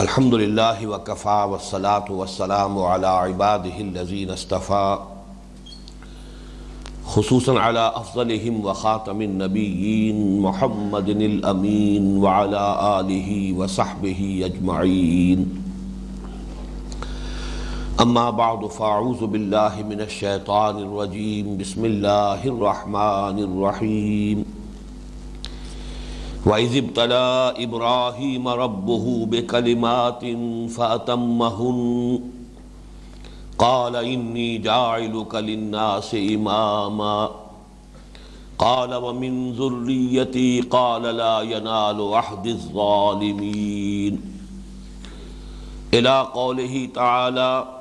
الحمد للہ وکفا والصلاة والسلام علی عباده الذین اصطفیٰ خصوصاً علی افضلہم وخاتم النبیین محمد الامین وعلی آلہ وصحبہ اجمعین اما بعد فاعوذ باللہ من الشیطان الرجیم بسم اللہ الرحمن الرحیم وَإِذِ ابْتَلَىٰ إِبْرَاهِيمَ رَبُّهُ بِكَلِمَاتٍ فَأَتَمَّهُنَّ قَالَ إِنِّي جَاعِلُكَ لِلنَّاسِ إِمَامًا قَالَ وَمِن ذُرِّيَّتِي قَالَ لَا يَنَالُ عَهْدِي الظَّالِمِينَ إِلَىٰ قَوْلِهِ تَعَالَىٰ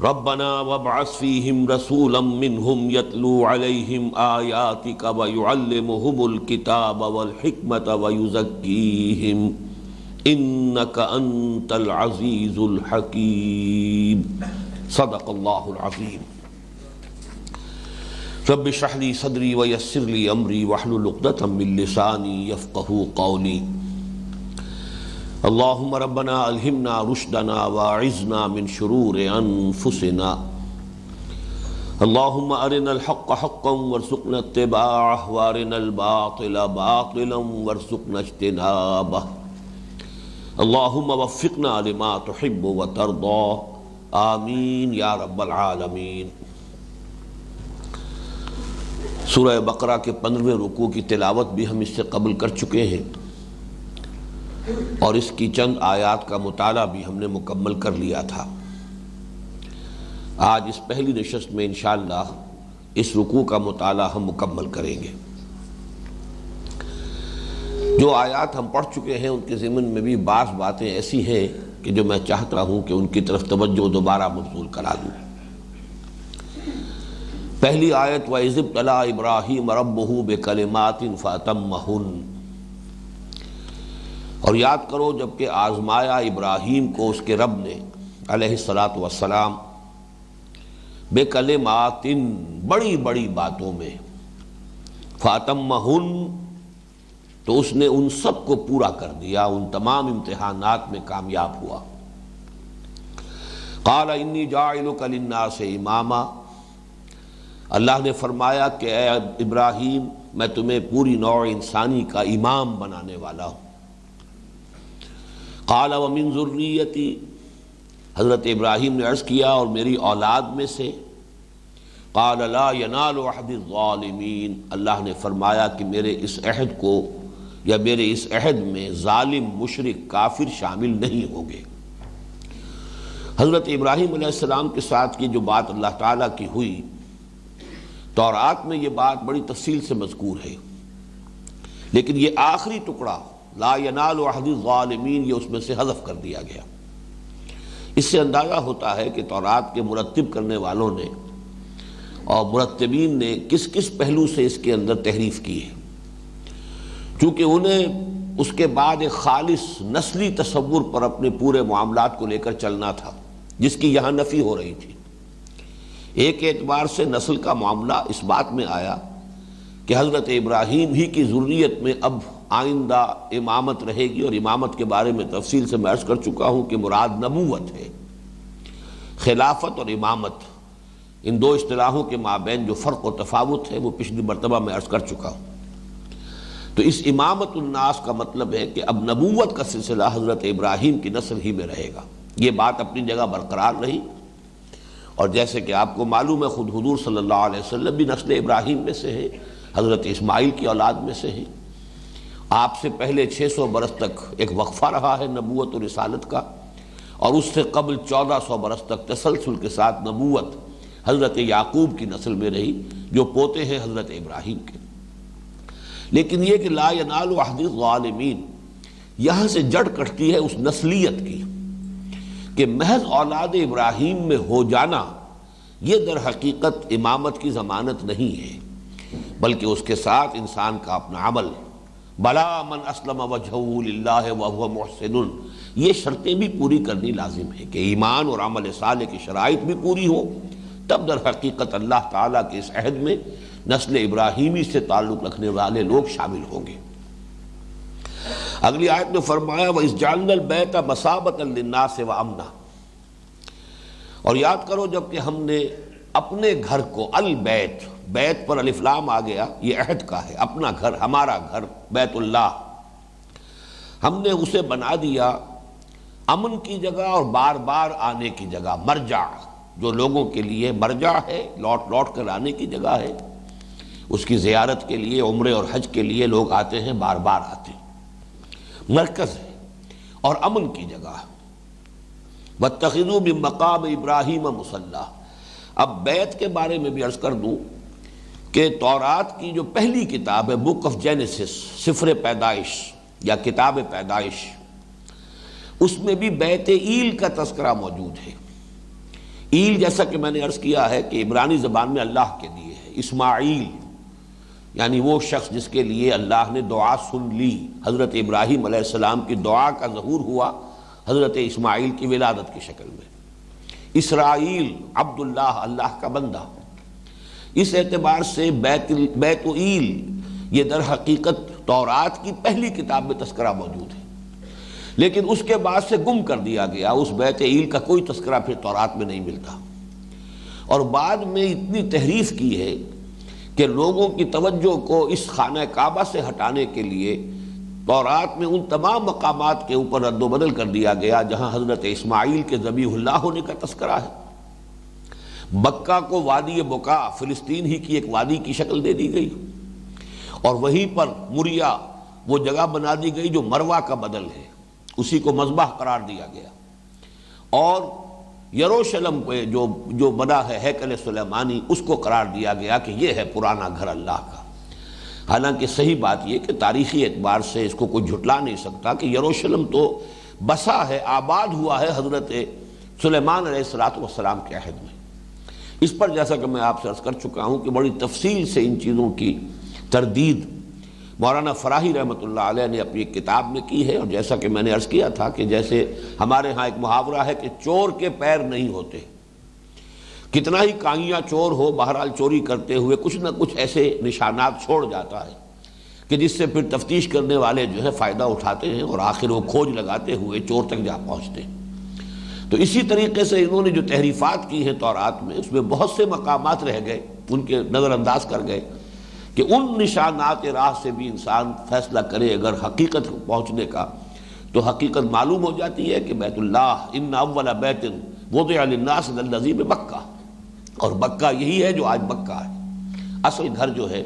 ربنا وابعث فيهم رسولا منهم يتلو عليهم آياتك ويعلمهم الكتاب والحكمة ويزكيهم إنك أنت العزيز الحكيم صدق الله العظيم رب اشرح لي صدري ويسر لي أمري واحلل عقدة من لساني يفقهوا قولي اللہم ربنا الہمنا رشدنا واعذنا من شرور انفسنا اللہم ارنا الحق حقا وارزقنا اتباعه وارنا الباطل باطلا وارزقنا اجتنابه اللہم وفقنا لما تحب وترضى آمین یا رب العالمین۔ سورہ بقرہ کے 15ویں رکوع کی تلاوت بھی ہم اس سے قبل کر چکے ہیں اور اس کی چند آیات کا مطالعہ بھی ہم نے مکمل کر لیا تھا۔ آج اس پہلی نشست میں انشاءاللہ اس رکوع کا مطالعہ ہم مکمل کریں گے۔ جو آیات ہم پڑھ چکے ہیں ان کے ضمن میں بھی بعض باتیں ایسی ہیں کہ جو میں چاہتا ہوں کہ ان کی طرف توجہ دوبارہ مبذول کرا دوں۔ پہلی آیت وَإِذِ ابْتَلَىٰ إِبْرَاهِيمَ رَبُّهُ بِكَلِمَاتٍ فَأَتَمَّهُنَّ، اور یاد کرو جبکہ آزمایا ابراہیم کو اس کے رب نے علیہ السلام بے کلمات، بڑی بڑی باتوں میں، فاتمہن، تو اس نے ان سب کو پورا کر دیا، ان تمام امتحانات میں کامیاب ہوا۔ قال انی جاعلک للناس اماما، اللہ نے فرمایا کہ اے ابراہیم میں تمہیں پوری نوع انسانی کا امام بنانے والا ہوں۔ قال ومن ذریتی، حضرت ابراہیم نے عرض کیا اور میری اولاد میں سے۔ قال لا ینال عہد الظالمین، اللہ نے فرمایا کہ میرے اس عہد کو یا میرے اس عہد میں ظالم مشرک کافر شامل نہیں ہوں گے۔ حضرت ابراہیم علیہ السلام کے ساتھ یہ جو بات اللہ تعالیٰ کی ہوئی، تورات میں یہ بات بڑی تفصیل سے مذکور ہے، لیکن یہ آخری ٹکڑا لا ینال عہد الظالمین یہ اس میں سے حذف کر دیا گیا۔ اس سے اندازہ ہوتا ہے کہ تورات کے مرتب کرنے والوں نے اور مرتبین نے کس کس پہلو سے اس کے اندر تحریف کی ہے، چونکہ انہیں اس کے بعد ایک خالص نسلی تصور پر اپنے پورے معاملات کو لے کر چلنا تھا، جس کی یہاں نفی ہو رہی تھی۔ ایک اعتبار سے نسل کا معاملہ اس بات میں آیا کہ حضرت ابراہیم ہی کی ذریت میں اب آئندہ امامت رہے گی، اور امامت کے بارے میں تفصیل سے میں عرض کر چکا ہوں کہ مراد نبوت ہے۔ خلافت اور امامت، ان دو اصطلاحوں کے مابین جو فرق و تفاوت ہے وہ پچھلی مرتبہ میں عرض کر چکا ہوں۔ تو اس امامت الناس کا مطلب ہے کہ اب نبوت کا سلسلہ حضرت ابراہیم کی نسل ہی میں رہے گا۔ یہ بات اپنی جگہ برقرار رہی، اور جیسے کہ آپ کو معلوم ہے خود حضور صلی اللہ علیہ وسلم بھی نسل ابراہیم میں سے ہے، حضرت اسماعیل کی اولاد میں سے ہے۔ آپ سے پہلے 600 برس تک ایک وقفہ رہا ہے نبوت و رسالت کا، اور اس سے قبل 1400 برس تک تسلسل کے ساتھ نبوت حضرت یعقوب کی نسل میں رہی، جو پوتے ہیں حضرت ابراہیم کے۔ لیکن یہ کہ لا ینال عہد الظالمین، یہاں سے جڑ کٹتی ہے اس نسلیت کی کہ محض اولاد ابراہیم میں ہو جانا یہ در حقیقت امامت کی ضمانت نہیں ہے، بلکہ اس کے ساتھ انسان کا اپنا عمل، بلا من اسلم وجہہ للہ وہو محسن، یہ شرطیں بھی پوری کرنی لازم ہے کہ ایمان اور عمل صالح کی شرائط بھی پوری ہو، تب در حقیقت اللہ تعالیٰ کے اس عہد میں نسل ابراہیمی سے تعلق رکھنے والے لوگ شامل ہوں گے۔ اگلی آیت میں فرمایا وَإِذْ جَعَلْنَا الْبَيْتَ مَثَابَةً لِلنَّاسِ وَأَمْنًا، اور یاد کرو جب کہ ہم نے اپنے گھر کو، البیت، بیت پر الف لام آ گیا، یہ عہد کا ہے، اپنا گھر، ہمارا گھر بیت اللہ، ہم نے اسے بنا دیا امن کی جگہ اور بار بار آنے کی جگہ، مرجع، جو لوگوں کے لیے مرجع ہے، لوٹ لوٹ کر آنے کی جگہ ہے، اس کی زیارت کے لیے، عمرے اور حج کے لیے لوگ آتے ہیں، بار بار آتے ہیں، مرکز ہے اور امن کی جگہ ہے۔ وَاتَّخِذُوا مِن مَّقَامِ إِبْرَاهِيمَ مُصَلًّى، اب بیت کے بارے میں بھی عرض کر دوں کہ تورات کی جو پہلی کتاب ہے، بک آف جینیسس، سفر پیدائش یا کتاب پیدائش، اس میں بھی بیت ایل کا تذکرہ موجود ہے۔ ایل جیسا کہ میں نے عرض کیا ہے کہ عبرانی زبان میں اللہ کے لیے ہے، اسماعیل یعنی وہ شخص جس کے لیے اللہ نے دعا سن لی، حضرت ابراہیم علیہ السلام کی دعا کا ظہور ہوا حضرت اسماعیل کی ولادت کی شکل میں۔ اسرائیل، عبداللہ، اللہ کا بندہ، اس اعتبار سے بیت ایل یہ در حقیقت تورات کی پہلی کتاب میں تذکرہ موجود ہے، لیکن اس کے بعد سے گم کر دیا گیا، اس بیت ایل کا کوئی تذکرہ پھر تورات میں نہیں ملتا، اور بعد میں اتنی تحریف کی ہے کہ لوگوں کی توجہ کو اس خانہ کعبہ سے ہٹانے کے لیے تورات میں ان تمام مقامات کے اوپر رد و بدل کر دیا گیا جہاں حضرت اسماعیل کے ذبیح اللہ ہونے کا تذکرہ ہے۔ مکہ کو وادی بکا، فلسطین ہی کی ایک وادی کی شکل دے دی گئی، اور وہیں پر مریا وہ جگہ بنا دی گئی جو مروہ کا بدل ہے، اسی کو مذبح قرار دیا گیا، اور یروشلم پہ جو بنا ہے ہیکل سلیمانی، اس کو قرار دیا گیا کہ یہ ہے پرانا گھر اللہ کا۔ حالانکہ صحیح بات یہ کہ تاریخی اعتبار سے اس کو کوئی جھٹلا نہیں سکتا کہ یروشلم تو بسا ہے، آباد ہوا ہے حضرت سلیمان علیہ السلام کے عہد میں۔ اس پر جیسا کہ میں آپ سے عرض کر چکا ہوں کہ بڑی تفصیل سے ان چیزوں کی تردید مولانا فراہی رحمۃ اللہ علیہ نے اپنی کتاب میں کی ہے، اور جیسا کہ میں نے عرض کیا تھا کہ جیسے ہمارے ہاں ایک محاورہ ہے کہ چور کے پیر نہیں ہوتے، کتنا ہی کائیاں چور ہو، بہرحال چوری کرتے ہوئے کچھ نہ کچھ ایسے نشانات چھوڑ جاتا ہے کہ جس سے پھر تفتیش کرنے والے جو ہے فائدہ اٹھاتے ہیں اور آخر وہ کھوج لگاتے ہوئے چور تک جا پہنچتے ہیں۔ تو اسی طریقے سے انہوں نے جو تحریفات کی ہیں تورات میں، اس میں بہت سے مقامات رہ گئے، ان کے نظر انداز کر گئے کہ ان نشانات راہ سے بھی انسان فیصلہ کرے اگر حقیقت پہنچنے کا، تو حقیقت معلوم ہو جاتی ہے کہ بیت اللہ، ان اول بیت وضع للناس للذی بمکہ، اور مکہ یہی ہے جو آج مکہ ہے، اصل گھر جو ہے۔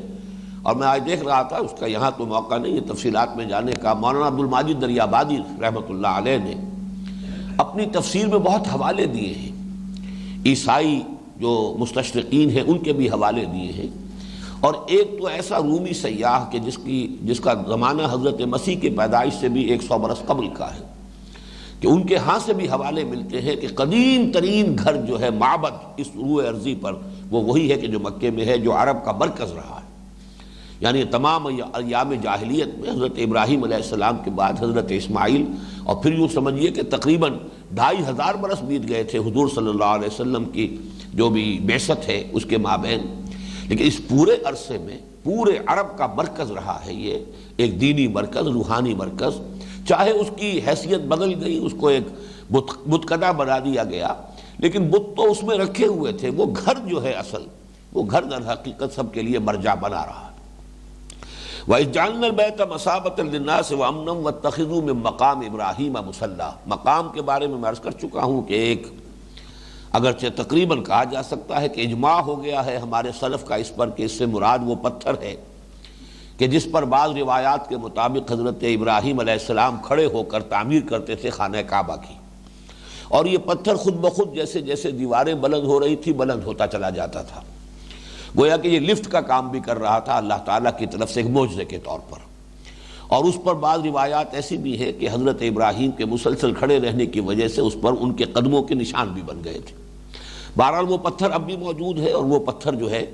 اور میں آج دیکھ رہا تھا، اس کا یہاں تو موقع نہیں ہے تفصیلات میں جانے کا، مولانا عبدالماجد دریابادی رحمۃ اللہ علیہ نے اپنی تفسیر میں بہت حوالے دیے ہیں، عیسائی جو مستشرقین ہیں ان کے بھی حوالے دیے ہیں، اور ایک تو ایسا رومی سیاح کہ جس کا زمانہ حضرت مسیح کے پیدائش سے بھی 100 برس قبل کا ہے، کہ ان کے ہاں سے بھی حوالے ملتے ہیں کہ قدیم ترین گھر جو ہے معبد اس روح ارضی پر، وہ وہی ہے کہ جو مکے میں ہے، جو عرب کا مرکز رہا ہے۔ یعنی تمام ایام جاہلیت میں حضرت ابراہیم علیہ السلام کے بعد حضرت اسماعیل، اور پھر یوں سمجھیے کہ تقریباً 2500 برس بیت گئے تھے حضور صلی اللہ علیہ وسلم کی جو بھی بعثت ہے اس کے مابین، لیکن اس پورے عرصے میں پورے عرب کا مرکز رہا ہے یہ ایک دینی مرکز، روحانی مرکز، چاہے اس کی حیثیت بدل گئی، اس کو ایک بتکدہ بنا دیا گیا، لیکن بت تو اس میں رکھے ہوئے تھے، وہ گھر جو ہے اصل، وہ گھر در حقیقت سب کے لیے مرجع بنا رہا ہے۔ وَإِذْ جَعَلْنَا الْبَيْتَ مَثَابَةً لِلنَّاسِ وَأَمْنًا وَاتَّخِذُوا مِن مَّقَامِ إِبْرَاهِيمَ مُصَلًّى، مقام کے بارے میں عرض کر چکا ہوں کہ ایک اگرچہ تقریباً کہا جا سکتا ہے کہ اجماع ہو گیا ہے ہمارے سلف کا اس پر کہ اس سے مراد وہ پتھر ہے کہ جس پر بعض روایات کے مطابق حضرت ابراہیم علیہ السلام کھڑے ہو کر تعمیر کرتے تھے خانہ کعبہ کی، اور یہ پتھر خود بخود جیسے جیسے دیواریں بلند ہو رہی تھی بلند ہوتا چلا جاتا تھا، گویا کہ یہ لفٹ کا کام بھی کر رہا تھا اللہ تعالیٰ کی طرف سے ایک معجزے کے طور پر۔ اور اس پر بعض روایات ایسی بھی ہے کہ حضرت ابراہیم کے مسلسل کھڑے رہنے کی وجہ سے اس پر ان کے قدموں کے نشان بھی بن گئے تھے۔ بہرحال وہ پتھر اب بھی موجود ہے، اور وہ پتھر جو ہے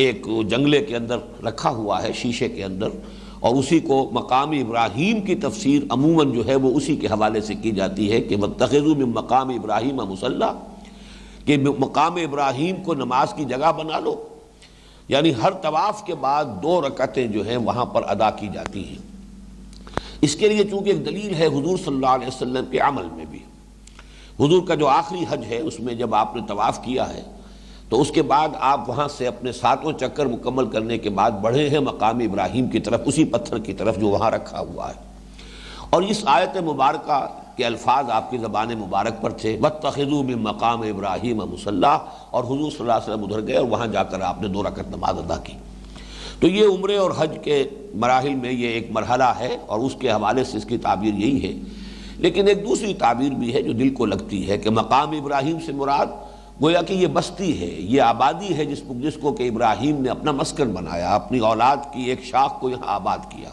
ایک جنگلے کے اندر رکھا ہوا ہے شیشے کے اندر، اور اسی کو مقام ابراہیم کی تفسیر عموماً جو ہے وہ اسی کے حوالے سے کی جاتی ہے کہ وَاتَّخِذُوا مِن مَّقَامِ إِبْرَاهِيمَ مُصَلًّى، کہ مقام ابراہیم کو نماز کی جگہ بنا لو، یعنی ہر طواف کے بعد 2 رکعتیں جو ہیں وہاں پر ادا کی جاتی ہیں۔ اس کے لیے چونکہ ایک دلیل ہے حضور صلی اللہ علیہ وسلم کے عمل میں بھی. حضور کا جو آخری حج ہے اس میں جب آپ نے طواف کیا ہے تو اس کے بعد آپ وہاں سے اپنے 7 چکر مکمل کرنے کے بعد بڑھے ہیں مقام ابراہیم کی طرف، اسی پتھر کی طرف جو وہاں رکھا ہوا ہے. اور اس آیت مبارکہ کے الفاظ آپ کی زبان مبارک پر تھے وَاتَّخِذُوا مِن مَّقَامِ إِبْرَاهِيمَ مُصَلًّى، اور حضور صلی اللہ علیہ وسلم ادھر گئے اور وہاں جا کر آپ نے 2 رکعت نماز ادا کی. تو یہ عمرے اور حج کے مراحل میں یہ ایک مرحلہ ہے اور اس کے حوالے سے اس کی تعبیر یہی ہے. لیکن ایک دوسری تعبیر بھی ہے جو دل کو لگتی ہے کہ مقام ابراہیم سے مراد گویا کہ یہ بستی ہے، یہ آبادی ہے جس کو کہ ابراہیم نے اپنا مسکن بنایا، اپنی اولاد کی ایک شاخ کو یہاں آباد کیا.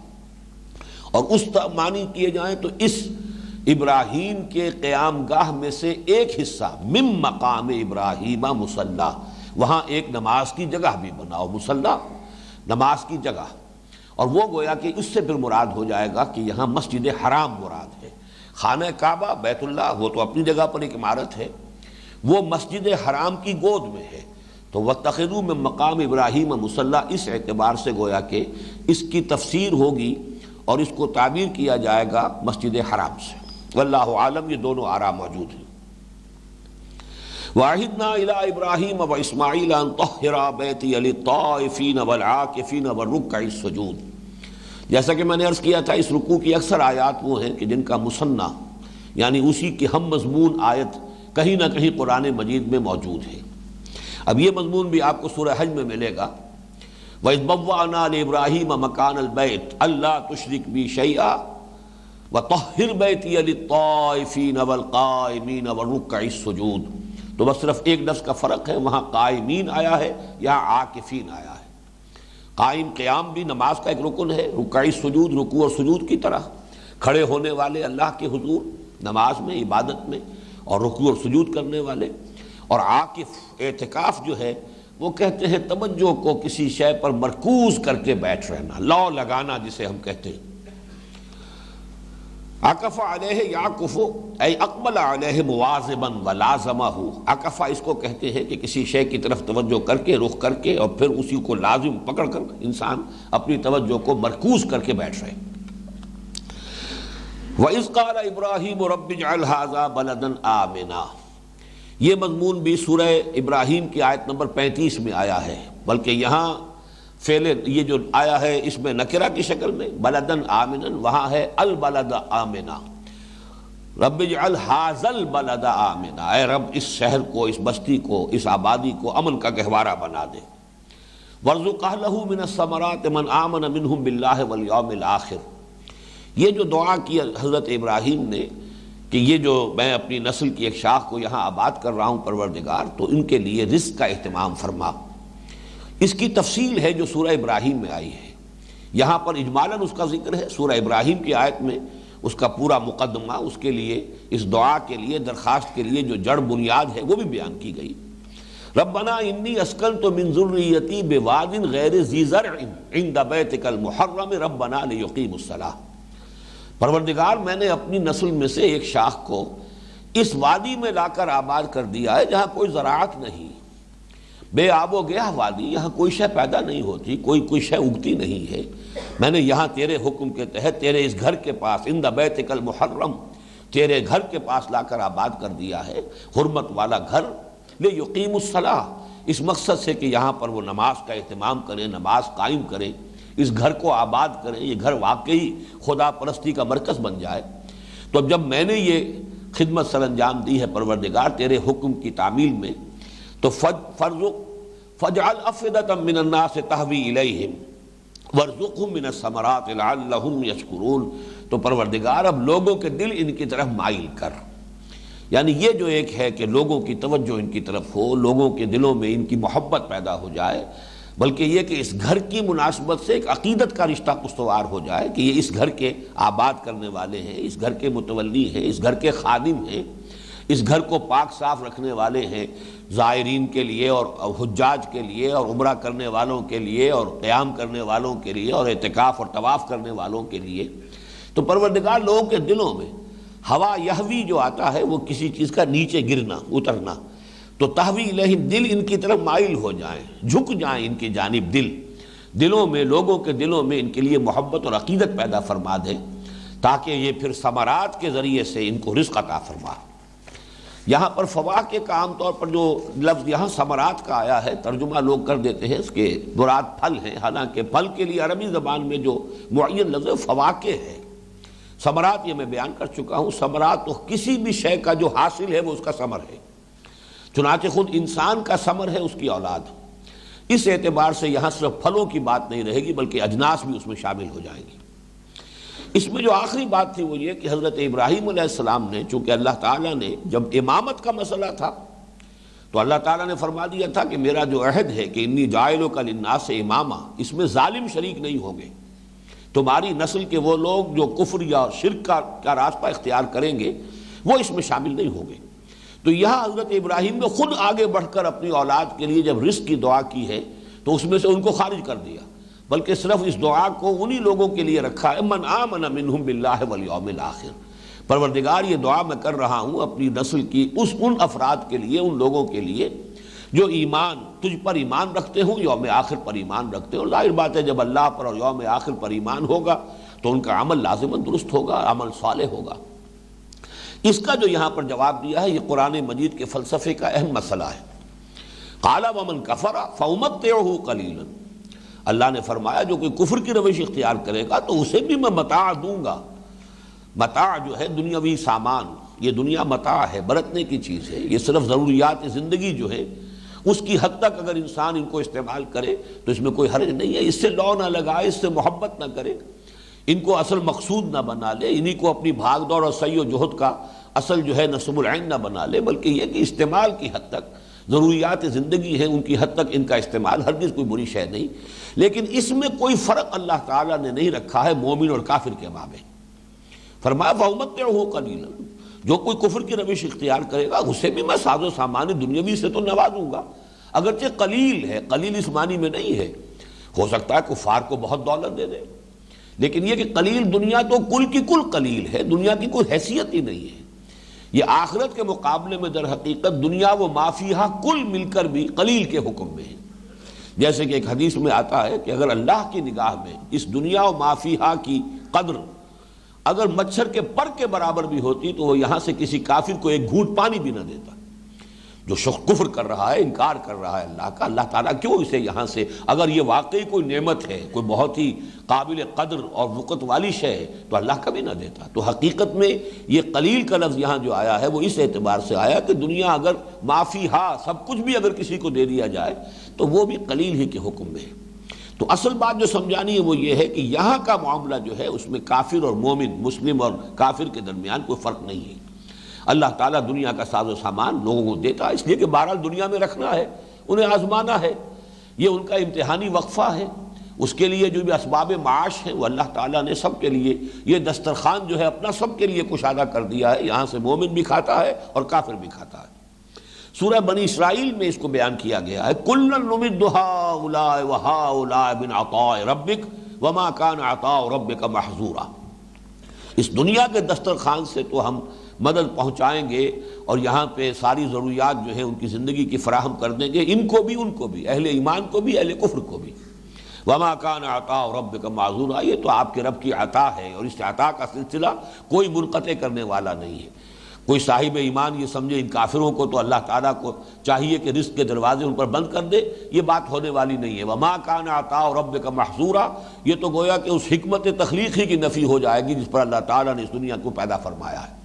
اور اس معنی کیے جائیں تو اس ابراہیم کے قیام گاہ میں سے ایک حصہ من مقام ابراہیم مصلی، وہاں ایک نماز کی جگہ بھی بناؤ، مصلی نماز کی جگہ. اور وہ گویا کہ اس سے پھر مراد ہو جائے گا کہ یہاں مسجد حرام مراد ہے. خانہ کعبہ بیت اللہ وہ تو اپنی جگہ پر ایک عمارت ہے، وہ مسجد حرام کی گود میں ہے. تو وَاتَّخِذُوا مِن مَّقَامِ إِبْرَاهِيمَ مُصَلًّى اس اعتبار سے گویا کہ اس کی تفسیر ہوگی اور اس کو تعبیر کیا جائے گا مسجد حرام سے. واللہ عالم، یہ دونوں آراء موجود ہیں. وَعَهِدْنَا إِلَىٰ إِبْرَاهِيمَ وَإِسْمَاعِيلَ أَن طَهِّرَا بَيْتِيَ لِلطَّائِفِينَ وَالْعَاكِفِينَ وَالرُّكَّعِ السُّجُودِ. جیسا کہ میں نے عرض کیا تھا اس رکوع کی اکثر آیات وہ ہیں کہ جن کا مثنیٰ یعنی اسی کی ہم مضمون آیت کہیں نہ کہیں قرآن مجید میں موجود ہے. اب یہ مضمون بھی آپ کو سورہ حج میں ملے گا. وَإِذْ بَوَّأْنَا لِإِبْرَاهِيمَ مَكَانَ الْبَيْتِ أَلَّا تُشْرِكْ بِي شَيْئًا وَطَهِّرْ بَيْتِيَ لِلطَّائِفِينَ وَالْقَائِمِينَ وَالرُّكَّعِ السُّجُودِ. تو بس صرف ایک لفظ کا فرق ہے، وہاں قائمین آیا ہے یہاں عاکفین آیا ہے. قائم قیام بھی نماز کا ایک رکن ہے، رکعی سجود رکوع اور سجود کی طرح کھڑے ہونے والے اللہ کے حضور نماز میں عبادت میں اور رکوع اور سجود کرنے والے. اور عاکف اعتکاف جو ہے وہ کہتے ہیں توجہ کو کسی شے پر مرکوز کر کے بیٹھ رہنا، لو لگانا جسے ہم کہتے ہیں. عکف علیہ یعکف ای اقبل علیہ مواظبا ولازمہ. عکف اس کو کہتے ہیں کہ کسی شے کی طرف توجہ کر کے رخ کر کے اور پھر اسی کو لازم پکڑ کر انسان اپنی توجہ کو مرکوز کر کے بیٹھ رہے. وَإِذْ قَالَ إِبْرَاهِيمُ رَبِّ اجْعَلْ هَٰذَا بَلَدًا آمِنًا. یہ مضمون بھی سورہ ابراہیم کی آیت نمبر 35 میں آیا ہے، بلکہ یہاں فعل یہ جو آیا ہے اس میں نکرہ کی شکل میں بلدن آمنا، وہاں ہے البلد آمنا. رب اجعل ھذا البلد آمنا، اے رب اس شہر کو، اس بستی کو، اس آبادی کو امن کا گہوارہ بنا دے. وارزق اہلہ من الثمرات من آمن منہم باللہ والیوم الآخر. یہ جو دعا کی حضرت ابراہیم نے کہ یہ جو میں اپنی نسل کی ایک شاخ کو یہاں آباد کر رہا ہوں پروردگار، تو ان کے لیے رزق کا اہتمام فرما. اس کی تفصیل ہے جو سورہ ابراہیم میں آئی ہے. یہاں پر اجمالاً اس کا ذکر ہے، سورہ ابراہیم کی آیت میں اس کا پورا مقدمہ، اس کے لیے اس دعا کے لیے درخواست کے لیے جو جڑ بنیاد ہے وہ بھی بیان کی گئی. ربنا انی اسکنت من ذریتی بواد غیر ذی زرع عند بیتک المحرم ربنا لیقیموا الصلاۃ. پروردگار میں نے اپنی نسل میں سے ایک شاخ کو اس وادی میں لا کر آباد کر دیا ہے جہاں کوئی زراعت نہیں، بے آب و گیاہ وادی، یہاں کوئی شے پیدا نہیں ہوتی، کوئی شے اگتی نہیں ہے. میں نے یہاں تیرے حکم کے تحت تیرے اس گھر کے پاس عند بیتک المحرم، تیرے گھر کے پاس لا کر آباد کر دیا ہے، حرمت والا گھر. لیقیموا الصلاۃ، اس مقصد سے کہ یہاں پر وہ نماز کا اہتمام کریں، نماز قائم کریں، اس گھر کو آباد کریں، یہ گھر واقعی خدا پرستی کا مرکز بن جائے. تو جب میں نے یہ خدمت سر انجام دی ہے پروردگار تیرے حکم کی تعمیل میں، تو فاجعل افئدۃ من الناس تہوی الیہم وارزقہم من الثمرات لعلہم یشکرون. تو پروردگار اب لوگوں کے دل ان کی طرف مائل کر، یعنی یہ جو ایک ہے کہ لوگوں کی توجہ ان کی طرف ہو، لوگوں کے دلوں میں ان کی محبت پیدا ہو جائے، بلکہ یہ کہ اس گھر کی مناسبت سے ایک عقیدت کا رشتہ استوار ہو جائے کہ یہ اس گھر کے آباد کرنے والے ہیں، اس گھر کے متولی ہیں، اس گھر کے خادم ہیں، اس گھر کو پاک صاف رکھنے والے ہیں زائرین کے لیے اور حجاج کے لیے اور عمرہ کرنے والوں کے لیے اور قیام کرنے والوں کے لیے اور اعتکاف اور طواف کرنے والوں کے لیے. تو پروردگار لوگوں کے دلوں میں ہوا یہوی جو آتا ہے وہ کسی چیز کا نیچے گرنا، اترنا، تو تہوی الیہم دل ان کی طرف مائل ہو جائیں، جھک جائیں ان کی جانب، دلوں میں، لوگوں کے دلوں میں ان کے لیے محبت اور عقیدت پیدا فرما دے، تاکہ یہ پھر ثمرات کے ذریعے سے ان کو رزق عطا فرما۔ یہاں پر فواکہ کا عام طور پر جو لفظ یہاں ثمرات کا آیا ہے، ترجمہ لوگ کر دیتے ہیں اس کے مراد پھل ہیں، حالانکہ پھل کے لیے عربی زبان میں جو معین لفظ فواکہ ہے۔ ثمرات یہ میں بیان کر چکا ہوں، ثمرات تو کسی بھی شے کا جو حاصل ہے وہ اس کا ثمر ہے، چنانچہ خود انسان کا ثمر ہے اس کی اولاد۔ اس اعتبار سے یہاں صرف پھلوں کی بات نہیں رہے گی بلکہ اجناس بھی اس میں شامل ہو جائیں گی۔ اس میں جو آخری بات تھی وہ یہ کہ حضرت ابراہیم علیہ السلام نے، چونکہ اللہ تعالیٰ نے جب امامت کا مسئلہ تھا تو اللہ تعالیٰ نے فرما دیا تھا کہ میرا جو عہد ہے کہ انی جاعلک للناس اماما، اس میں ظالم شریک نہیں ہوں گے، تمہاری نسل کے وہ لوگ جو کفر یا شرک کا راستہ اختیار کریں گے وہ اس میں شامل نہیں ہوں گے۔ تو یہاں حضرت ابراہیم نے خود آگے بڑھ کر اپنی اولاد کے لیے جب رزق کی دعا کی ہے تو اس میں سے ان کو خارج کر دیا، بلکہ صرف اس دعا کو انہی لوگوں کے لیے رکھا ہے من آمن منہم باللہ والیوم الآخر، پروردگار یہ دعا میں کر رہا ہوں اپنی نسل کی ان افراد کے لیے، ان لوگوں کے لیے جو ایمان تجھ پر ایمان رکھتے ہوں، یوم آخر پر ایمان رکھتے ہوں۔ ظاہر بات ہے جب اللہ پر اور یوم آخر پر ایمان ہوگا تو ان کا عمل لازماً درست ہوگا، عمل صالح ہوگا۔ اس کا جو یہاں پر جواب دیا ہے یہ قرآن مجید کے فلسفے کا اہم مسئلہ ہے۔ قال ومن کفر فامتعہ قلیلا، اللہ نے فرمایا جو کوئی کفر کی روش اختیار کرے گا تو اسے بھی میں متاع دوں گا۔ متاع جو ہے دنیاوی سامان، یہ دنیا متاع ہے، برتنے کی چیز ہے، یہ صرف ضروریات زندگی جو ہے اس کی حد تک اگر انسان ان کو استعمال کرے تو اس میں کوئی حرج نہیں ہے، اس سے لو نہ لگائے، اس سے محبت نہ کرے، ان کو اصل مقصود نہ بنا لے، انہی کو اپنی بھاگ دوڑ اور سعی و جہد کا اصل جو ہے نصب العین نہ بنا لے، بلکہ یہ کہ استعمال کی حد تک، ضروریات زندگی ہیں ان کی حد تک ان کا استعمال ہرگز کوئی بری شے نہیں۔ لیکن اس میں کوئی فرق اللہ تعالیٰ نے نہیں رکھا ہے مومن اور کافر کے مابین۔ فرمایا فَأُمَتِّعُهُ قَلِيلًا، جو کوئی کفر کی روش اختیار کرے گا اسے بھی میں ساز و سامان دنیاوی سے تو نوازوں گا، اگرچہ قلیل ہے، قلیل اس معنی میں نہیں ہے، ہو سکتا ہے کفار کو بہت دولت دے دے، لیکن یہ کہ قلیل دنیا تو کل کی کل قلیل ہے، دنیا کی کوئی حیثیت ہی نہیں ہے۔ یہ آخرت کے مقابلے میں در حقیقت دنیا و ما فیہا کل مل کر بھی قلیل کے حکم میں ہے۔ جیسے کہ ایک حدیث میں آتا ہے کہ اگر اللہ کی نگاہ میں اس دنیا و ما فیہا کی قدر اگر مچھر کے پر کے برابر بھی ہوتی تو وہ یہاں سے کسی کافر کو ایک گھونٹ پانی بھی نہ دیتا۔ جو شخص کفر کر رہا ہے، انکار کر رہا ہے اللہ کا، اللہ تعالیٰ کیوں اسے یہاں سے، اگر یہ واقعی کوئی نعمت ہے، کوئی بہت ہی قابل قدر اور وقت والی شے ہے تو اللہ کا بھی نہ دیتا۔ تو حقیقت میں یہ قلیل کا لفظ یہاں جو آیا ہے وہ اس اعتبار سے آیا کہ دنیا اگر معافی ہا سب کچھ بھی اگر کسی کو دے دیا جائے تو وہ بھی قلیل ہی کے حکم میں ہے۔ تو اصل بات جو سمجھانی ہے وہ یہ ہے کہ یہاں کا معاملہ جو ہے اس میں کافر اور مومن، مسلم اور کافر کے درمیان کوئی فرق نہیں ہے۔ اللہ تعالیٰ دنیا کا ساز و سامان لوگوں کو دیتا ہے اس لیے کہ بہرحال دنیا میں رکھنا ہے، انہیں آزمانا ہے، یہ ان کا امتحانی وقفہ ہے، اس کے لیے جو بھی اسباب معاش ہیں وہ اللہ تعالیٰ نے سب کے لیے یہ دسترخوان جو ہے اپنا سب کے لیے کشادہ کر دیا ہے، یہاں سے مومن بھی کھاتا ہے اور کافر بھی کھاتا ہے۔ سورہ بنی اسرائیل میں اس کو بیان کیا گیا ہے کُلًّا نُمِدُّ ہؤلاء وہؤلاء من عطاء ربک وما کان عطاء ربک محظورا، اس دنیا کے دسترخوان سے تو ہم مدد پہنچائیں گے اور یہاں پہ ساری ضروریات جو ہیں ان کی زندگی کی فراہم کر دیں گے، ان کو بھی، اہل ایمان کو بھی، اہل کفر کو بھی۔ وما کان عطاء ربک معذورا، یہ تو آپ کے رب کی عطا ہے اور اس عطا کا سلسلہ کوئی منقطع کرنے والا نہیں ہے۔ کوئی صاحب ایمان یہ سمجھے ان کافروں کو تو اللہ تعالیٰ کو چاہیے کہ رزق کے دروازے ان پر بند کر دے، یہ بات ہونے والی نہیں ہے۔ وما کان عطاء ربک محظورا، یہ تو گویا کہ اس حکمت تخلیقی کی نفی ہو جائے گی جس پر اللہ تعالیٰ نے اس دنیا کو پیدا فرمایا ہے۔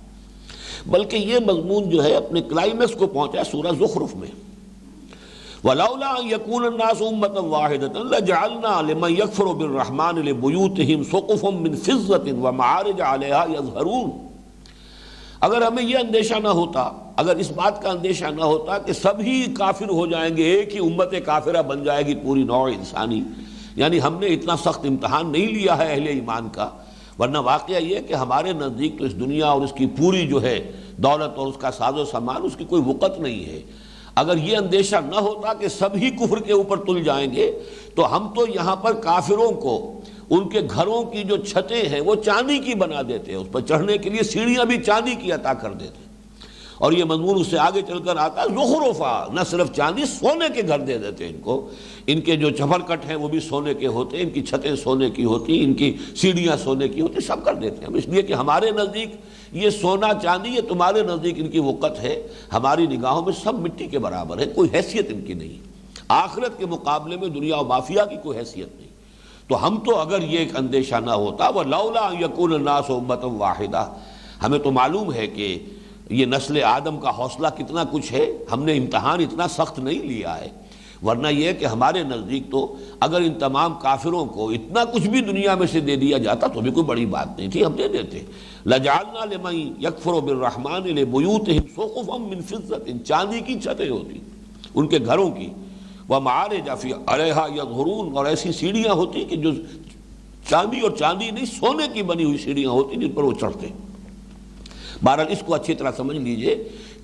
بلکہ یہ مضمون جو ہے اپنے کلائمیکس کو پہنچا سورہ زخرف میں، وَلَوْلَا أَن يَكُونَ النَّاسُ أُمَّةً وَاحِدَةً لَجَعَلْنَا لِمَن يَكْفُرُ بِالرَّحْمَنِ لِبُيُوتِهِمْ سُقُفًا مِّن فِضَّةٍ وَمَعَارِجَ عَلَيْهَا يَظْهَرُونَ، اگر ہمیں یہ اندیشہ نہ ہوتا، اگر اس بات کا اندیشہ نہ ہوتا کہ سبھی کافر ہو جائیں گے، ایک ہی امت کافرہ بن جائے گی پوری نوع انسانی، یعنی ہم نے اتنا سخت امتحان نہیں لیا ہے اہل ایمان کا، ورنہ واقعہ یہ کہ ہمارے نزدیک تو اس دنیا اور اس کی پوری جو ہے دولت اور اس کا ساز و سامان اس کی کوئی وقت نہیں ہے۔ اگر یہ اندیشہ نہ ہوتا کہ سبھی کفر کے اوپر تل جائیں گے تو ہم تو یہاں پر کافروں کو ان کے گھروں کی جو چھتیں ہیں وہ چاندی کی بنا دیتے، اس پر چڑھنے کے لیے سیڑھیاں بھی چاندی کی عطا کر دیتے، اور یہ مضمون اس سے آگے چل کر آتا ہے زخرفا، نہ صرف چاندی، سونے کے گھر دے دیتے ان کو، ان کے جو چپر کٹ ہیں وہ بھی سونے کے ہوتے، ان کی چھتیں سونے کی ہوتی، ان کی سیڑھیاں سونے کی ہوتی، سب کر دیتے ہیں، اس لیے کہ ہمارے نزدیک یہ سونا چاندی، یہ تمہارے نزدیک ان کی وقت ہے، ہماری نگاہوں میں سب مٹی کے برابر ہے، کوئی حیثیت ان کی نہیں، آخرت کے مقابلے میں دنیا و مافیا کی کوئی حیثیت نہیں۔ تو ہم تو اگر یہ ایک اندیشہ نہ ہوتا وَلَوْلَا أَن يَكُونَ النَّاسُ أُمَّةً وَاحِدَةً، ہمیں تو معلوم ہے کہ یہ نسل آدم کا حوصلہ کتنا کچھ ہے، ہم نے امتحان اتنا سخت نہیں لیا ہے، ورنہ یہ کہ ہمارے نزدیک تو اگر ان تمام کافروں کو اتنا کچھ بھی دنیا میں سے دے دیا جاتا تو بھی کوئی بڑی بات نہیں تھی، ہم دے دیتے۔ لَجَعَلْنَا لِمَن يَكْفُرُ بِالرَّحْمَنِ لِبُيُوتِهِمْ سُقُفًا مِّن فِضَّةٍ، چاندی کی چھتیں ہوتی ان کے گھروں کی، وَمَعَارِجَ عَلَيْهَا يَظْهَرُونَ، اور ایسی سیڑھیاں ہوتی کہ جو چاندی اور چاندی نہیں سونے کی بنی ہوئی سیڑھیاں ہوتی جن پر وہ چڑھتے۔ بہرحال اس کو اچھی طرح سمجھ لیجئے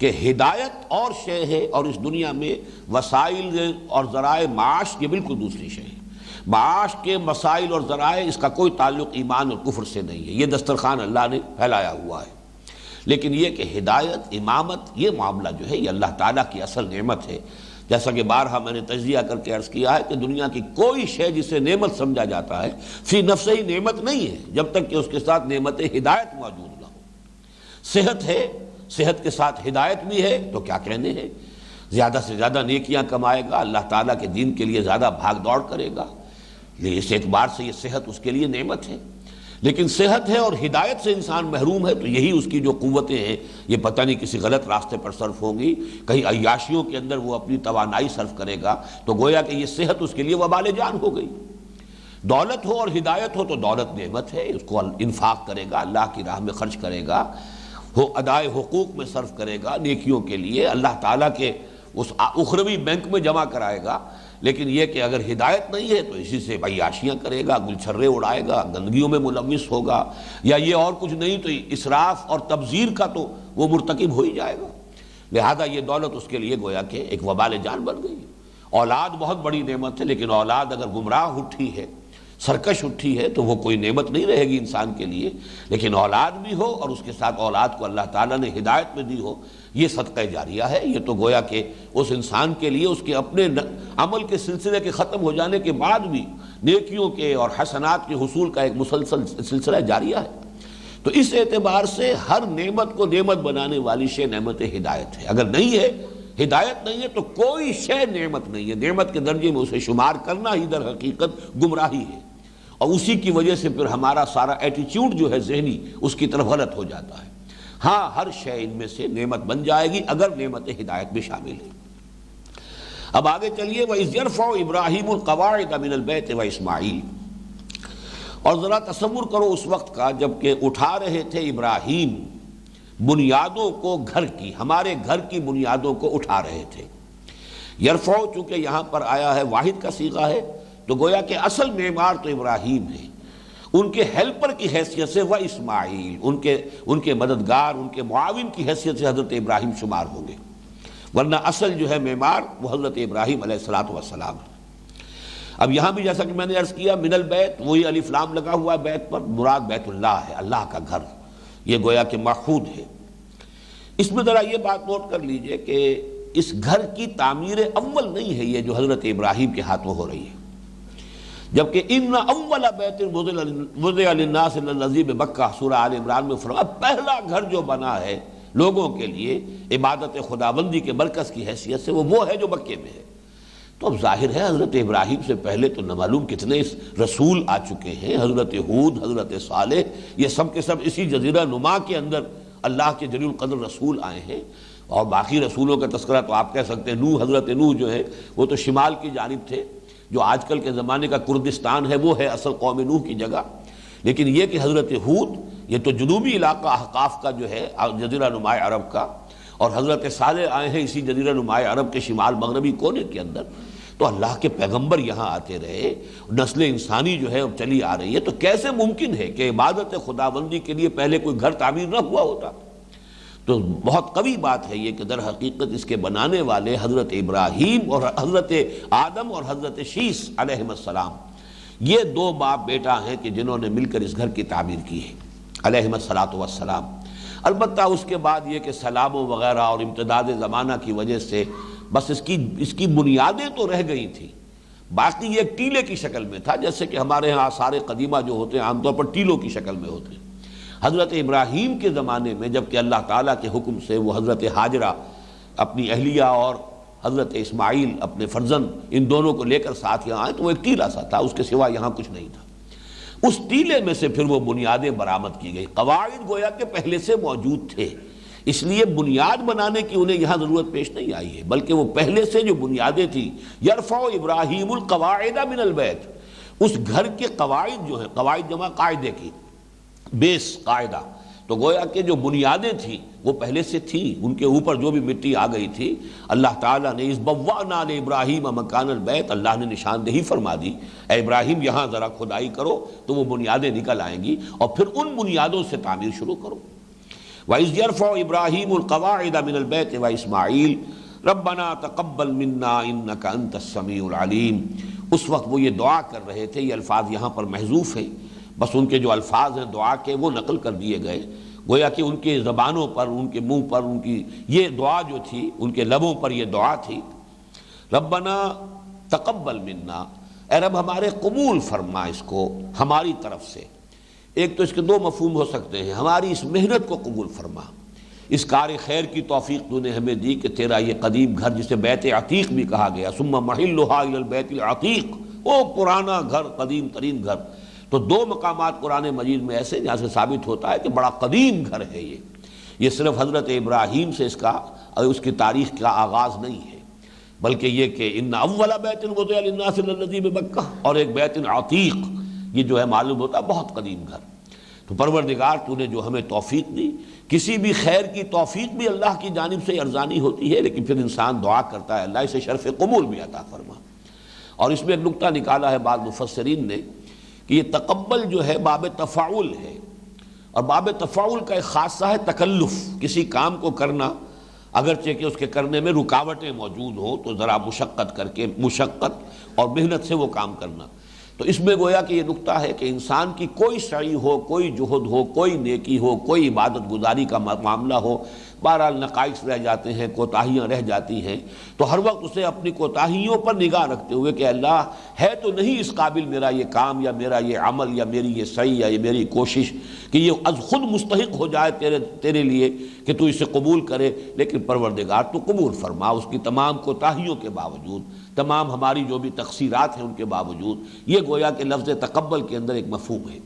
کہ ہدایت اور شے ہے اور اس دنیا میں وسائل اور ذرائع معاش یہ بالکل دوسری شے ہے۔ معاش کے مسائل اور ذرائع اس کا کوئی تعلق ایمان اور کفر سے نہیں ہے، یہ دسترخوان اللہ نے پھیلایا ہوا ہے، لیکن یہ کہ ہدایت، امامت، یہ معاملہ جو ہے یہ اللہ تعالیٰ کی اصل نعمت ہے۔ جیسا کہ بارہا میں نے تجزیہ کر کے عرض کیا ہے کہ دنیا کی کوئی شے جسے نعمت سمجھا جاتا ہے فی نفس ہی نعمت نہیں ہے جب تک کہ اس کے ساتھ نعمت ہدایت موجود نہ ہو۔ صحت ہے، صحت کے ساتھ ہدایت بھی ہے تو کیا کہنے ہیں، زیادہ سے زیادہ نیکیاں کمائے گا، اللہ تعالیٰ کے دین کے لیے زیادہ بھاگ دوڑ کرے گا، اس اعتبار سے یہ صحت اس کے لیے نعمت ہے۔ لیکن صحت ہے اور ہدایت سے انسان محروم ہے تو یہی اس کی جو قوتیں ہیں یہ پتہ نہیں کسی غلط راستے پر صرف ہوں گی، کہیں عیاشیوں کے اندر وہ اپنی توانائی صرف کرے گا تو گویا کہ یہ صحت اس کے لیے وبال جان ہو گئی۔ دولت ہو اور ہدایت ہو تو دولت نعمت ہے، اس کو انفاق کرے گا، اللہ کی راہ میں خرچ کرے گا، ادائے حقوق میں صرف کرے گا، نیکیوں کے لیے اللہ تعالیٰ کے اس اخروی بینک میں جمع کرائے گا۔ لیکن یہ کہ اگر ہدایت نہیں ہے تو اسی سے عیاشیاں کرے گا، گلچھرے اڑائے گا، گندگیوں میں ملوث ہوگا، یا یہ اور کچھ نہیں تو اسراف اور تبذیر کا تو وہ مرتکب ہو ہی جائے گا۔ لہذا یہ دولت اس کے لیے گویا کہ ایک وبال جان بن گئی۔ اولاد بہت بڑی نعمت ہے، لیکن اولاد اگر گمراہ اٹھی ہے، سرکش اٹھی ہے تو وہ کوئی نعمت نہیں رہے گی انسان کے لیے، لیکن اولاد بھی ہو اور اس کے ساتھ اولاد کو اللہ تعالیٰ نے ہدایت میں دی ہو، یہ صدقہ جاریہ ہے۔ یہ تو گویا کہ اس انسان کے لیے اس کے اپنے عمل کے سلسلے کے ختم ہو جانے کے بعد بھی نیکیوں کے اور حسنات کے حصول کا ایک مسلسل سلسلہ جاریہ ہے۔ تو اس اعتبار سے ہر نعمت کو نعمت بنانے والی شے نعمت ہدایت ہے۔ اگر نہیں ہے، ہدایت نہیں ہے تو کوئی شے نعمت نہیں ہے، نعمت کے درجے میں اسے شمار کرنا ہی در حقیقت گمراہی ہے، اور اسی کی وجہ سے پھر ہمارا سارا ایٹیچیوڈ جو ہے ذہنی اس کی طرف غلط ہو جاتا ہے۔ ہاں ہر شے ان میں سے نعمت بن جائے گی اگر نعمت ہدایت بھی شامل ہے۔ اب آگے چلیے وَإِذْ يَرْفَعُ إِبْرَاهِيمُ الْقَوَاعِدَ مِنَ الْبَيْتِ وَإِسْمَاعِيلُ، اور ذرا تصور کرو اس وقت کا جب کہ اٹھا رہے تھے ابراہیم بنیادوں کو، گھر کی، ہمارے گھر کی بنیادوں کو اٹھا رہے تھے۔ یرفع چونکہ یہاں پر آیا ہے واحد کا صیغہ ہے تو گویا کہ اصل معمار تو ابراہیم ہے، ان کے ہیلپر کی حیثیت سے وہ اسماعیل، ان کے مددگار، ان کے معاون کی حیثیت سے حضرت ابراہیم شمار ہوں گے، ورنہ اصل جو ہے معمار وہ حضرت ابراہیم علیہ السلام ہے۔ اب یہاں بھی جیسا کہ میں نے عرض کیا من البیت، وہی الف لام لگا ہوا ہے بیت پر، مراد بیت اللہ ہے، اللہ کا گھر، یہ گویا کہ مأخوذ ہے۔ اس میں ذرا یہ بات نوٹ کر لیجئے کہ اس گھر کی تعمیر اول نہیں ہے یہ جو حضرت ابراہیم کے ہاتھوں ہو رہی ہے، جبکہ ان اول بیت وضع للناس الذی ببکہ سورہ آل عمران میں فرمایا پہلا گھر جو بنا ہے لوگوں کے لیے عبادت خداوندی کے مرکز کی حیثیت سے وہ ہے جو مکے میں ہے۔ تو اب ظاہر ہے حضرت ابراہیم سے پہلے تو نہ معلوم کتنے رسول آ چکے ہیں، حضرت ہود، حضرت صالح، یہ سب کے سب اسی جزیرہ نما کے اندر اللہ کے جلیل القدر رسول آئے ہیں، اور باقی رسولوں کا تذکرہ تو آپ کہہ سکتے ہیں نوح، حضرت نوح جو ہے وہ تو شمال کی جانب تھے، جو آج کل کے زمانے کا کردستان ہے وہ ہے اصل قوم نوح کی جگہ، لیکن یہ کہ حضرت ہود یہ تو جنوبی علاقہ احقاف کا جو ہے جزیرہ نما عرب کا، اور حضرت صالح آئے ہیں اسی جزیرہ نما عرب کے شمال مغربی کونے کے اندر۔ تو اللہ کے پیغمبر یہاں آتے رہے، نسل انسانی جو ہے اب چلی آ رہی ہے، تو کیسے ممکن ہے کہ عبادت خداوندی کے لیے پہلے کوئی گھر تعمیر نہ ہوا ہوتا؟ تو بہت قوی بات ہے یہ کہ در حقیقت اس کے بنانے والے حضرت ابراہیم اور حضرت آدم اور حضرت شیس علیہ السلام، یہ دو باپ بیٹا ہیں کہ جنہوں نے مل کر اس گھر کی تعمیر کی ہے علیہ السلام۔ البتہ اس کے بعد یہ کہ سلاموں وغیرہ اور امتداد زمانہ کی وجہ سے بس اس کی بنیادیں تو رہ گئی تھیں، باقی یہ ایک ٹیلے کی شکل میں تھا، جیسے کہ ہمارے ہاں آثار قدیمہ جو ہوتے ہیں عام طور پر ٹیلوں کی شکل میں ہوتے ہیں۔ حضرت ابراہیم کے زمانے میں جب کہ اللہ تعالیٰ کے حکم سے وہ حضرت ہاجرہ اپنی اہلیہ اور حضرت اسماعیل اپنے فرزند ان دونوں کو لے کر ساتھ یہاں آئے تو وہ ایک ٹیلا سا تھا، اس کے سوا یہاں کچھ نہیں تھا۔ اس ٹیلے میں سے پھر وہ بنیادیں برآمد کی گئی، قواعد گویا کہ پہلے سے موجود تھے، اس لیے بنیاد بنانے کی انہیں یہاں ضرورت پیش نہیں آئی ہے، بلکہ وہ پہلے سے جو بنیادیں تھیں، یرفع ابراہیم القواعد من البیت، اس گھر کے قواعد جو ہیں، قواعد جمع قاعدے کی، بیس قاعدہ، تو گویا کہ جو بنیادیں تھیں وہ پہلے سے تھیں، ان کے اوپر جو بھی مٹی آ گئی تھی اللہ تعالیٰ نے اس بوأنا لابراہیم مکان البیت، اللہ نے نشاندہی فرما دی، اے ابراہیم یہاں ذرا کھدائی کرو تو وہ بنیادیں نکل آئیں گی اور پھر ان بنیادوں سے تعمیر شروع کرو۔ وَإِذْ يَرْفَعُ إِبْرَاهِيمُ الْقَوَاعِدَ مِنَ الْبَيْتِ وَإِسْمَاعِيلُ رَبَّنَا تَقَبَّلْ مِنَّا إِنَّكَ أَنْتَ السَّمِيعُ الْعَلِيمُ۔ اس وقت وہ یہ دعا کر رہے تھے، یہ الفاظ یہاں پر محذوف ہیں، بس ان کے جو الفاظ ہیں دعا کے وہ نقل کر دیے گئے، گویا کہ ان کے زبانوں پر، ان کے منہ پر، ان کی یہ دعا جو تھی، ان کے لبوں پر یہ دعا تھی، ربنا تقبل منا، اے رب ہمارے قبول فرما اس کو ہماری طرف سے۔ ایک تو اس کے دو مفہوم ہو سکتے ہیں، ہماری اس محنت کو قبول فرما، اس کار خیر کی توفیق تو نے ہمیں دی کہ تیرا یہ قدیم گھر جسے بیت عتیق بھی کہا گیا، ثم محلھا الی البیت العتیق، وہ پرانا گھر، قدیم ترین گھر، تو دو مقامات قرآن مجید میں ایسے جہاں سے ثابت ہوتا ہے کہ بڑا قدیم گھر ہے یہ صرف حضرت ابراہیم سے اس کی تاریخ کا آغاز نہیں ہے، بلکہ یہ کہ ان اول بیت وضع للناس الذی بمکہ، اور ایک بیت عتیق، یہ جو ہے معلوم ہوتا ہے بہت قدیم گھر۔ تو پروردگار تو نے جو ہمیں توفیق دی، کسی بھی خیر کی توفیق بھی اللہ کی جانب سے ارزانی ہوتی ہے، لیکن پھر انسان دعا کرتا ہے اللہ اسے شرف قبول بھی عطا فرما۔ اور اس میں ایک نکتہ نکالا ہے بعض مفسرین نے کہ یہ تقبل جو ہے باب تفاعل ہے، اور باب تفاعل کا ایک خاصہ ہے تکلف، کسی کام کو کرنا اگرچہ کہ اس کے کرنے میں رکاوٹیں موجود ہوں تو ذرا مشقت کر کے، مشقت اور محنت سے وہ کام کرنا، تو اس میں گویا کہ یہ نکتہ ہے کہ انسان کی کوئی سعی ہو، کوئی جہد ہو، کوئی نیکی ہو، کوئی عبادت گزاری کا معاملہ ہو، بہرحال نقائص رہ جاتے ہیں، کوتاہیاں رہ جاتی ہیں، تو ہر وقت اسے اپنی کوتاہیوں پر نگاہ رکھتے ہوئے کہ اللہ ہے تو نہیں اس قابل میرا یہ کام یا میرا یہ عمل یا میری یہ سعی یا یہ میری کوشش کہ یہ از خود مستحق ہو جائے تیرے لیے کہ تو اسے قبول کرے، لیکن پروردگار تو قبول فرما اس کی تمام کوتاہیوں کے باوجود، تمام ہماری جو بھی تقصیرات ہیں ان کے باوجود۔ یہ گویا کہ لفظ تقبل کے اندر ایک مفہوم ہے،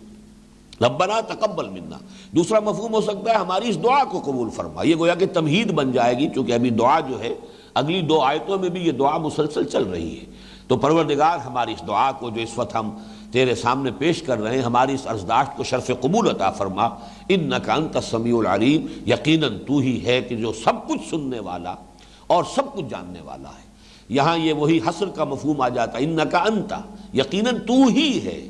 ربنا تقبل منا۔ دوسرا مفہوم ہو سکتا ہے ہماری اس دعا کو قبول فرما، یہ گویا کہ تمہید بن جائے گی، چونکہ ابھی دعا جو ہے اگلی دو آیتوں میں بھی یہ دعا مسلسل چل رہی ہے، تو پروردگار ہماری اس دعا کو جو اس وقت ہم تیرے سامنے پیش کر رہے ہیں، ہماری اس عرضداشت کو شرف قبول عطا فرما، انک انت السمیع العلیم، یقیناً تو ہی ہے کہ جو سب کچھ سننے والا اور سب کچھ جاننے والا ہے۔ یہاں یہ وہی حصر کا مفہوم آ جاتا ہے، انک انت، یقیناً تو ہی ہے،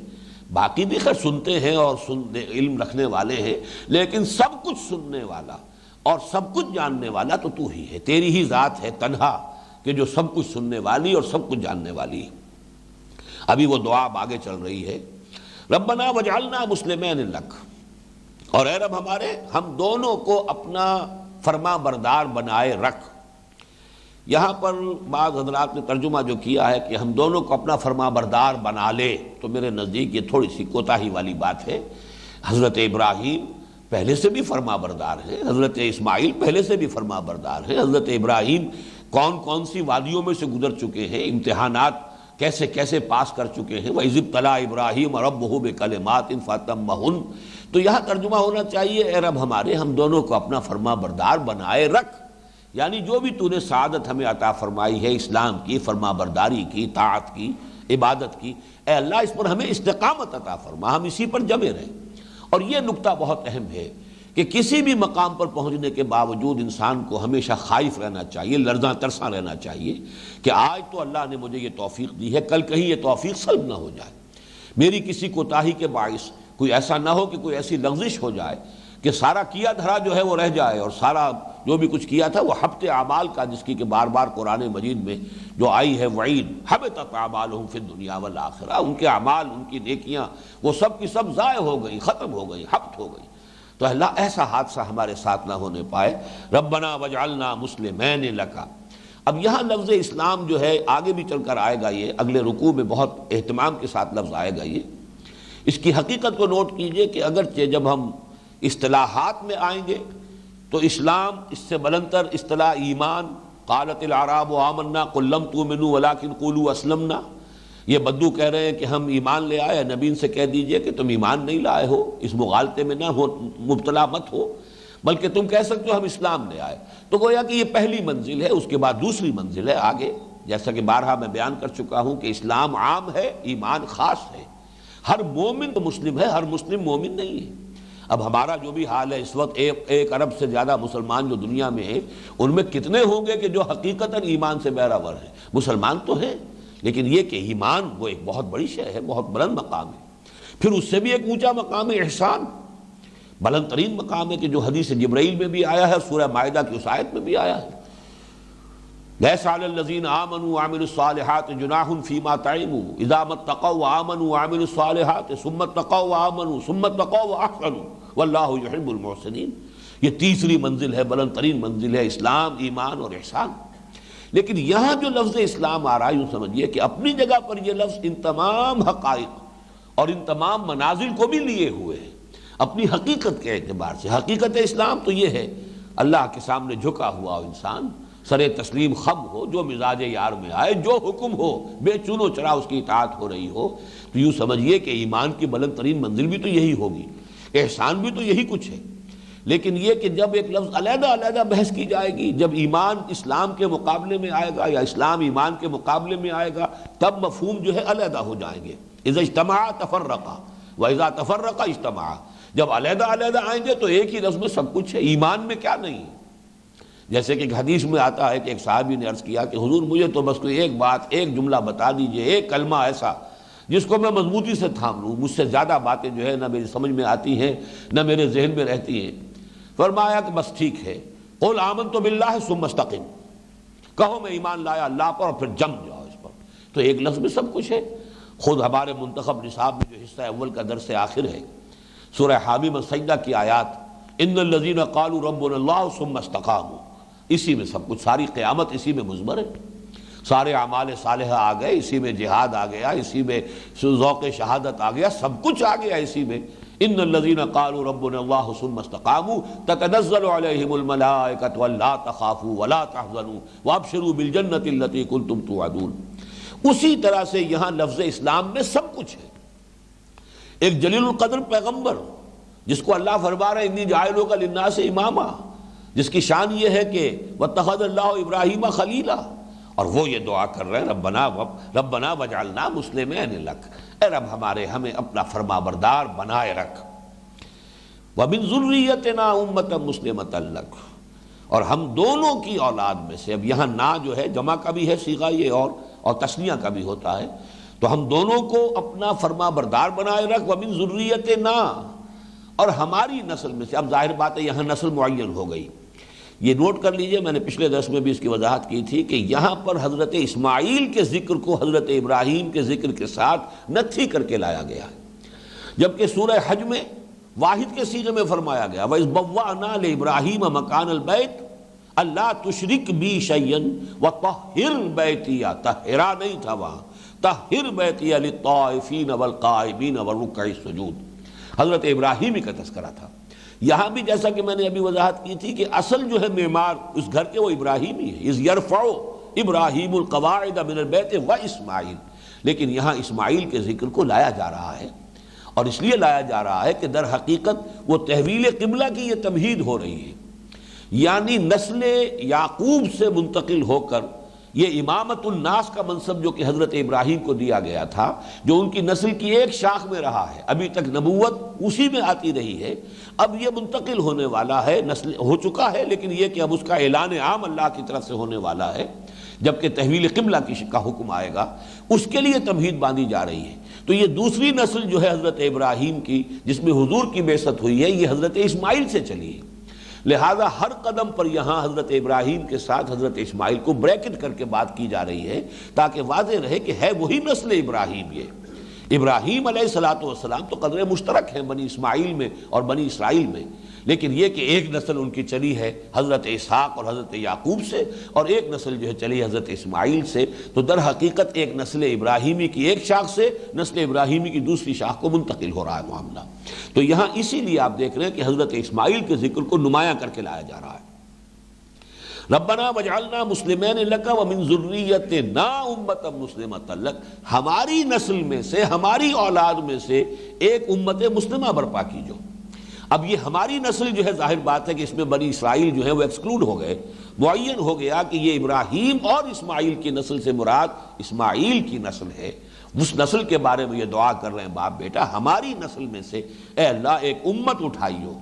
باقی بھی خیر سنتے ہیں اور علم رکھنے والے ہیں، لیکن سب کچھ سننے والا اور سب کچھ جاننے والا تو ہی ہے، تیری ہی ذات ہے تنہا کہ جو سب کچھ سننے والی اور سب کچھ جاننے والی ہے۔ ابھی وہ دعا اب آگے چل رہی ہے، ربنا وجعلنا مسلمین لک، اور اے رب ہمارے ہم دونوں کو اپنا فرما بردار بنائے رکھ۔ یہاں پر بعض حضرات نے ترجمہ جو کیا ہے کہ ہم دونوں کو اپنا فرما بردار بنا لے، تو میرے نزدیک یہ تھوڑی سی کوتاہی والی بات ہے۔ حضرت ابراہیم پہلے سے بھی فرما بردار ہیں، حضرت اسماعیل پہلے سے بھی فرما بردار ہیں، حضرت ابراہیم کون کون سی وادیوں میں سے گزر چکے ہیں، امتحانات کیسے کیسے پاس کر چکے ہیں، وَإِذِ ابْتَلَىٰ إِبْرَاهِيمَ رَبُّهُ بِكَلِمَاتٍ فَأَتَمَّهُنَّ، تو یہاں ترجمہ ہونا چاہیے اے رب ہمارے ہم دونوں کو اپنا فرما بردار بنائے رکھ، یعنی جو بھی تو نے سعادت ہمیں عطا فرمائی ہے اسلام کی، فرما برداری کی، طاعت کی، عبادت کی، اے اللہ اس پر ہمیں استقامت عطا فرما، ہم اسی پر جمے رہیں۔ اور یہ نکتہ بہت اہم ہے کہ کسی بھی مقام پر پہنچنے کے باوجود انسان کو ہمیشہ خائف رہنا چاہیے، لرزاں ترساں رہنا چاہیے کہ آج تو اللہ نے مجھے یہ توفیق دی ہے، کل کہیں یہ توفیق سلب نہ ہو جائے، میری کسی کوتاہی کے باعث کوئی ایسا نہ ہو کہ کوئی ایسی لغزش ہو جائے کہ سارا کیا دھرا جو ہے وہ رہ جائے، اور سارا جو بھی کچھ کیا تھا وہ حبط اعمال کا، جس کی کہ بار بار قرآن مجید میں جو آئی ہے وعید، حبطت اعمالہم فی الدنیا والآخرہ، ان کے اعمال، ان کی نیکیاں وہ سب کی سب ضائع ہو گئی، ختم ہو گئی، حبط ہو گئی۔ تو اللہ ایسا حادثہ ہمارے ساتھ نہ ہونے پائے. ربنا وجعلنا مسلمین لک. اب یہاں لفظ اسلام جو ہے آگے بھی چل کر آئے گا، یہ اگلے رکوع میں بہت اہتمام کے ساتھ لفظ آئے گا. یہ اس کی حقیقت کو نوٹ کیجئے کہ اگرچہ جب ہم اصطلاحات میں آئیں گے تو اسلام اس سے بلندتر اصطلاح ایمان، قالت الاعراب آمنا قل لم تؤمنوا ولکن قولوا اسلمنا. یہ بدو کہہ رہے ہیں کہ ہم ایمان لے آئے، نبی ان سے کہہ دیجئے کہ تم ایمان نہیں لائے ہو، اس مغالطے میں نہ ہو، مبتلا مت ہو، بلکہ تم کہہ سکتے ہو ہم اسلام لے آئے. تو گویا کہ یہ پہلی منزل ہے. اس کے بعد دوسری منزل ہے آگے، جیسا کہ بارہا میں بیان کر چکا ہوں کہ اسلام عام ہے، ایمان خاص ہے. ہر مومن تو مسلم ہے، ہر مسلم مومن نہیں ہے. اب ہمارا جو بھی حال ہے اس وقت، 1 ارب سے زیادہ مسلمان جو دنیا میں ہیں، ان میں کتنے ہوں گے کہ جو حقیقتاً ایمان سے بہرہ ور ہیں؟ مسلمان تو ہیں، لیکن یہ کہ ایمان وہ ایک بہت بڑی شے ہے، بہت بلند مقام ہے. پھر اس سے بھی ایک اونچا مقام ہے احسان، بلند ترین مقام ہے کہ جو حدیث جبرائیل میں بھی آیا ہے، سورہ مائدہ کی اس آیت میں بھی آیا ہے. لیس علی الذین آمنوا وعملوا الصالحات جناح فیما طعموا اذا ما اتقوا وآمنوا وعملوا الصالحات ثم اتقوا وآمنوا ثم اتقوا واحسنوا واللہ یحب المحسنین. یہ تیسری منزل ہے، بلند ترین منزل ہے، اسلام، ایمان اور احسان. لیکن یہاں جو لفظ اسلام آ رہا ہے، یوں سمجھیے کہ اپنی جگہ پر یہ لفظ ان تمام حقائق اور ان تمام منازل کو بھی لیے ہوئے ہے اپنی حقیقت کے اعتبار سے. حقیقت اسلام تو یہ ہے اللہ کے سامنے جھکا ہوا انسان، سر تسلیم خم ہو، جو مزاج یار میں آئے، جو حکم ہو بے چون و چرا اس کی اطاعت ہو رہی ہو. تو یوں سمجھیے کہ ایمان کی بلند ترین منزل بھی تو یہی ہوگی، احسان بھی تو یہی کچھ ہے. لیکن یہ کہ جب ایک لفظ علیحدہ علیحدہ بحث کی جائے گی، جب ایمان اسلام کے مقابلے میں آئے گا یا اسلام ایمان کے مقابلے میں آئے گا، تب مفہوم جو ہے علیحدہ ہو جائیں گے. اذا اجتمع تفرقا واذا تفرقا اجتمع. جب علیحدہ علیحدہ آئیں گے تو ایک ہی لفظ میں سب کچھ ہے، ایمان میں کیا نہیں ہے. جیسے کہ ایک حدیث میں آتا ہے کہ ایک صحابی نے عرض کیا کہ حضور مجھے تو بس کوئی ایک بات، ایک جملہ بتا دیجئے، ایک کلمہ ایسا جس کو میں مضبوطی سے تھام لوں، مجھ سے زیادہ باتیں جو ہے نہ میری سمجھ میں آتی ہیں نہ میرے ذہن میں رہتی ہیں. فرمایا کہ بس ٹھیک ہے، قل آمنت باللہ ثم استقم. کہو میں ایمان لایا اللہ پر اور پھر جم جاؤ اس پر. تو ایک لفظ میں سب کچھ ہے. خود ہمارے منتخب نصاب میں جو حصہ اول کا درس آخر ہے، سورہ حامیم السجدہ کی آیات، ان الذین قالوا ربنا اللہ ثم استقاموا، اسی میں سب کچھ، ساری قیامت اسی میں مضمر ہے. سارے اعمال صالحہ آ گئے اسی میں، جہاد آ گیا اسی میں، ذوق شہادت آ گیا، سب کچھ آ گیا اسی میں. ان الذین قالوا ربنا اللہ ثم استقاموا تتنزل علیہم الملائکۃ الا تخافوا ولا تحزنوا وابشروا بالجنۃ التی کنتم توعدون. اسی طرح سے یہاں لفظ اسلام میں سب کچھ ہے. ایک جلیل القدر پیغمبر جس کو اللہ فرما رہا ہے انی جاعلک للناس اماما، جس کی شان یہ ہے کہ واتخذ اللہ ابراہیم خلیلا، اور وہ یہ دعا کر رہے ہیں ربنا وجعلنا مسلمین لک، اے رب ہمارے ہمیں اپنا فرما بردار بنائے رکھ. ومن ذریتنا امۃ مسلمۃ لک، اور ہم دونوں کی اولاد میں سے. اب یہاں نا جو ہے جمع کا بھی ہے صیغہ یہ، اور تثنیہ کا بھی ہوتا ہے. تو ہم دونوں کو اپنا فرما بردار بنائے رکھ. ومن ذریتنا، اور ہماری نسل میں سے. اب ظاہر بات ہے یہاں نسل معین ہو گئی. یہ نوٹ کر لیجئے، میں نے پچھلے درس میں بھی اس کی وضاحت کی تھی کہ یہاں پر حضرت اسماعیل کے ذکر کو حضرت ابراہیم کے ذکر کے ساتھ نتھی کر کے لایا گیا ہے، جبکہ سورہ حج میں واحد کے صیغے میں فرمایا گیا وَإِذْ بَوَّأْنَا لِإِبْرَاهِيمَ مَكَانَ الْبَيْتِ أَلَّا تُشْرِكْ بِي شَيْئًا وَطَهِّرْ بَيْتِيَ، طہرا نہیں تھا وہاں، طَهِّرْ بَيْتِيَ لِلطَّائِفِينَ وَالْقَائِمِينَ وَالرُّكَّعِ السُّجُودِ. حضرت ابراہیم کا تذکرہ تھا. یہاں بھی جیسا کہ میں نے ابھی وضاحت کی تھی کہ اصل جو ہے معمار اس گھر کے وہ ابراہیم ہی ہے. اذ یرفع ابراہیم القواعد من البیت و اسماعیل. لیکن یہاں اسماعیل کے ذکر کو لایا جا رہا ہے، اور اس لیے لایا جا رہا ہے کہ در حقیقت وہ تحویل قبلہ کی یہ تمہید ہو رہی ہے. یعنی نسل یعقوب سے منتقل ہو کر یہ امامت الناس کا منصب جو کہ حضرت ابراہیم کو دیا گیا تھا، جو ان کی نسل کی ایک شاخ میں رہا ہے، ابھی تک نبوت اسی میں آتی رہی ہے، اب یہ منتقل ہونے والا ہے. نسل ہو چکا ہے لیکن یہ کہ اب اس کا اعلان عام اللہ کی طرف سے ہونے والا ہے، جبکہ تحویل قبلہ کا حکم آئے گا، اس کے لیے تمہید باندھی جا رہی ہے. تو یہ دوسری نسل جو ہے حضرت ابراہیم کی، جس میں حضور کی بعثت ہوئی ہے، یہ حضرت اسماعیل سے چلی ہے. لہذا ہر قدم پر یہاں حضرت ابراہیم کے ساتھ حضرت اسماعیل کو بریکٹ کر کے بات کی جا رہی ہے، تاکہ واضح رہے کہ ہے وہی نسل ابراہیم. یہ ابراہیم علیہ الصلوۃ والسلام تو قدر مشترک ہیں بنی اسماعیل میں اور بنی اسرائیل میں، لیکن یہ کہ ایک نسل ان کی چلی ہے حضرت اسحاق اور حضرت یعقوب سے، اور ایک نسل جو ہے چلی حضرت اسماعیل سے، تو در حقیقت ایک نسل ابراہیمی کی ایک شاخ سے نسل ابراہیمی کی دوسری شاخ کو منتقل ہو رہا ہے معاملہ۔ تو یہاں اسی لیے آپ دیکھ رہے ہیں کہ حضرت اسماعیل کے ذکر کو نمایاں کر کے لایا جا رہا ہے۔ ربنا وجعلنا مسلمین لک ومن ذریتنا امۃ مسلمۃ لک، ہماری نسل میں سے، ہماری اولاد میں سے ایک امت مسلمہ برپا کیجو۔ اب یہ ہماری نسل جو ہے ظاہر بات ہے کہ اس میں بنی اسرائیل جو ہے وہ ایکسکلوڈ ہو گئے، معین ہو گیا کہ یہ ابراہیم اور اسماعیل کی نسل سے مراد اسماعیل کی نسل ہے۔ اس نسل کے بارے میں یہ دعا کر رہے ہیں باپ بیٹا، ہماری نسل میں سے اے اللہ ایک امت اٹھائیو،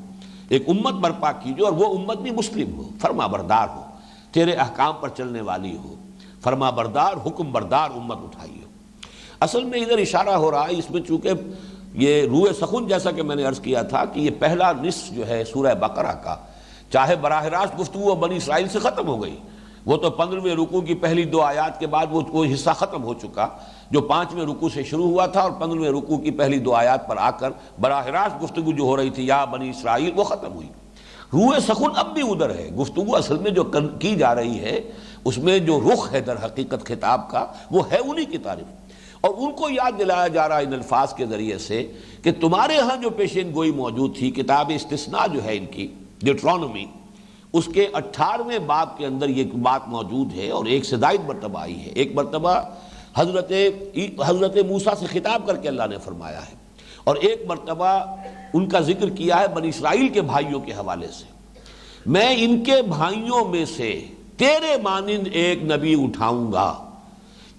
ایک امت برپا کیجو، اور وہ امت بھی مسلم ہو، فرما بردار ہو، تیرے احکام پر چلنے والی ہو، فرما بردار حکم بردار امت اٹھائیو۔ اصل میں ادھر اشارہ ہو رہا ہے، اس میں چونکہ یہ روح سخن جیسا کہ میں نے عرض کیا تھا کہ یہ پہلا نصف جو ہے سورہ بقرہ کا، چاہے براہ راست گفتگو بنی اسرائیل سے ختم ہو گئی، وہ تو 15ویں رکوع کی پہلی 2 آیات کے بعد وہ حصہ ختم ہو چکا جو 5ویں رکوع سے شروع ہوا تھا، اور 15ویں رکوع کی پہلی 2 آیات پر آ کر براہ راست گفتگو جو ہو رہی تھی یا بنی اسرائیل، وہ ختم ہوئی۔ روح سخن اب بھی ادھر ہے، گفتگو اصل میں جو کی جا رہی ہے اس میں جو رخ ہے در حقیقت خطاب کا وہ ہے انہی کی تعریف، اور ان کو یاد دلایا جا رہا ہے ان الفاظ کے ذریعے سے کہ تمہارے ہاں جو پیشین گوئی موجود تھی، کتاب استثناء جو ہے ان کی ڈیوٹرانومی، اس کے 18ویں باب کے اندر یہ بات موجود ہے، اور ایک سے زائد مرتبہ آئی ہے۔ ایک مرتبہ حضرت موسیٰ سے خطاب کر کے اللہ نے فرمایا ہے، اور ایک مرتبہ ان کا ذکر کیا ہے بنی اسرائیل کے بھائیوں کے حوالے سے، میں ان کے بھائیوں میں سے تیرے مانند ایک نبی اٹھاؤں گا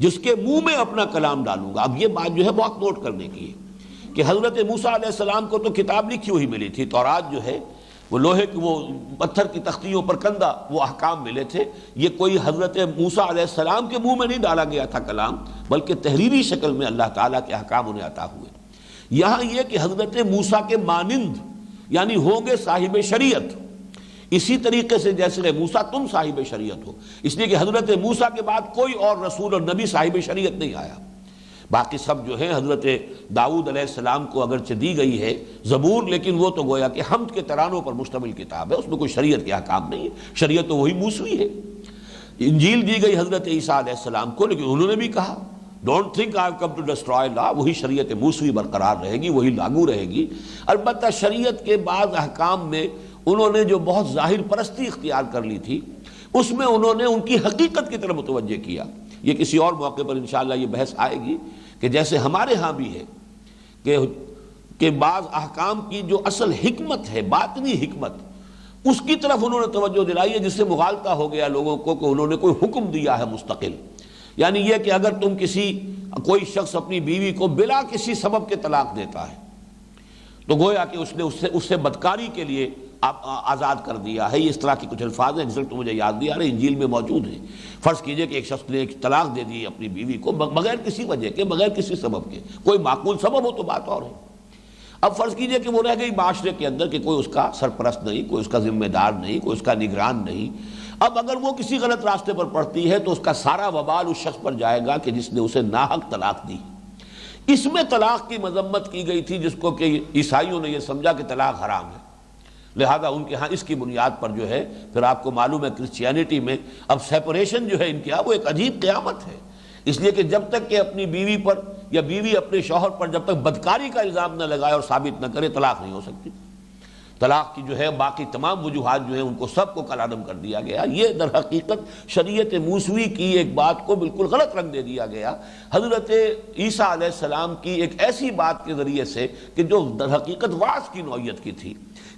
جس کے منہ میں اپنا کلام ڈالوں گا۔ اب یہ بات جو ہے بہت نوٹ کرنے کی ہے کہ حضرت موسیٰ علیہ السلام کو تو کتاب لکھی ہوئی ملی تھی، تورات جو ہے وہ لوہے کی، وہ پتھر کی تختیوں پر کندہ وہ احکام ملے تھے، یہ کوئی حضرت موسیٰ علیہ السلام کے منہ میں نہیں ڈالا گیا تھا کلام، بلکہ تحریری شکل میں اللہ تعالیٰ کے احکام انہیں عطا ہوئے۔ یہاں یہ کہ حضرت موسیٰ کے مانند یعنی ہوں گے صاحب شریعت، اسی طریقے سے جیسے موسیٰ تم صاحب شریعت ہو، اس لیے کہ حضرت موسیٰ کے بعد کوئی اور رسول اور نبی صاحب شریعت نہیں آیا۔ باقی سب جو ہے حضرت داؤد علیہ السلام کو اگرچہ دی گئی ہے زبور، لیکن وہ تو گویا کہ حمد کے ترانوں پر مشتمل کتاب ہے، اس میں کوئی شریعت کے احکام نہیں ہے، شریعت تو وہی موسوی ہے۔ انجیل دی گئی حضرت عیسیٰ علیہ السلام کو، لیکن انہوں نے بھی کہا don't think I have come to destroy law, وہی شریعت موسوی برقرار رہے گی، وہی لاگو رہے گی۔ البتہ شریعت کے بعض احکام میں انہوں نے جو بہت ظاہر پرستی اختیار کر لی تھی، اس میں انہوں نے ان کی حقیقت کی طرف متوجہ کیا۔ یہ کسی اور موقع پر انشاءاللہ یہ بحث آئے گی کہ جیسے ہمارے ہاں بھی ہے کہ بعض احکام کی جو اصل حکمت ہے، باطنی حکمت، اس کی طرف انہوں نے توجہ دلائی ہے، جس سے مغالطہ ہو گیا لوگوں کو کہ انہوں نے کوئی حکم دیا ہے مستقل، یعنی یہ کہ اگر تم کوئی شخص اپنی بیوی کو بلا کسی سبب کے طلاق دیتا ہے تو گویا کہ اس نے اس سے بدکاری کے لیے آزاد کر دیا ہے۔ یہ اس طرح کی کچھ الفاظ ہیں جس تو مجھے یاد نہیں آ رہے، انجیل میں موجود ہیں۔ فرض کیجئے کہ ایک شخص نے ایک طلاق دے دی اپنی بیوی کو بغیر کسی وجہ کے، بغیر کسی سبب کے، کوئی معقول سبب ہو تو بات اور ہے۔ اب فرض کیجئے کہ وہ رہ گئی معاشرے کے اندر کہ کوئی اس کا سرپرست نہیں، کوئی اس کا ذمہ دار نہیں، کوئی اس کا نگران نہیں۔ اب اگر وہ کسی غلط راستے پر پڑتی ہے تو اس کا سارا وبال اس شخص پر جائے گا کہ جس نے اسے ناحق طلاق دی۔ اس میں طلاق کی مذمت کی گئی تھی، جس کو کہ عیسائیوں نے یہ سمجھا کہ طلاق حرام ہے، لہذا ان کے ہاں اس کی بنیاد پر جو ہے پھر آپ کو معلوم ہے کرسچینٹی میں اب سیپریشن جو ہے ان کے ہاں وہ ایک عجیب قیامت ہے، اس لیے کہ جب تک کہ اپنی بیوی پر یا بیوی اپنے شوہر پر جب تک بدکاری کا الزام نہ لگائے اور ثابت نہ کرے طلاق نہیں ہو سکتی۔ طلاق کی جو ہے باقی تمام وجوہات جو ہیں ان کو سب کو کالعدم کر دیا گیا۔ یہ در حقیقت شریعت موسوی کی ایک بات کو بالکل غلط رنگ دے دیا گیا حضرت عیسیٰ علیہ السلام کی ایک ایسی بات کے ذریعے سے کہ جو در حقیقت وعظ کی نوعیت کی تھی،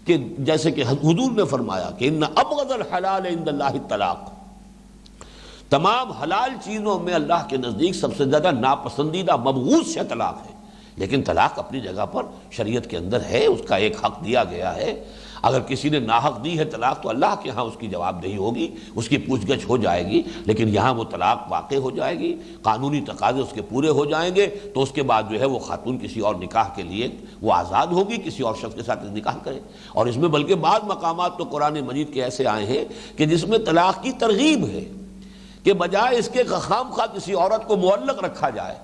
کہ جیسے کہ حضور نے فرمایا کہ ان ابغض الحلال عند اللہ الطلاق، تمام حلال چیزوں میں اللہ کے نزدیک سب سے زیادہ ناپسندیدہ مبغوض شے طلاق ہے، لیکن طلاق اپنی جگہ پر شریعت کے اندر ہے، اس کا ایک حق دیا گیا ہے۔ اگر کسی نے ناحق دی ہے طلاق تو اللہ کے ہاں اس کی جواب دہی ہوگی، اس کی پوچھ گچھ ہو جائے گی، لیکن یہاں وہ طلاق واقع ہو جائے گی، قانونی تقاضے اس کے پورے ہو جائیں گے، تو اس کے بعد جو ہے وہ خاتون کسی اور نکاح کے لیے وہ آزاد ہوگی، کسی اور شخص کے ساتھ نکاح کرے۔ اور اس میں بلکہ بعض مقامات تو قرآن مجید کے ایسے آئے ہیں کہ جس میں طلاق کی ترغیب ہے کہ بجائے اس کے خام خواہ کسی عورت کو معلق رکھا جائے،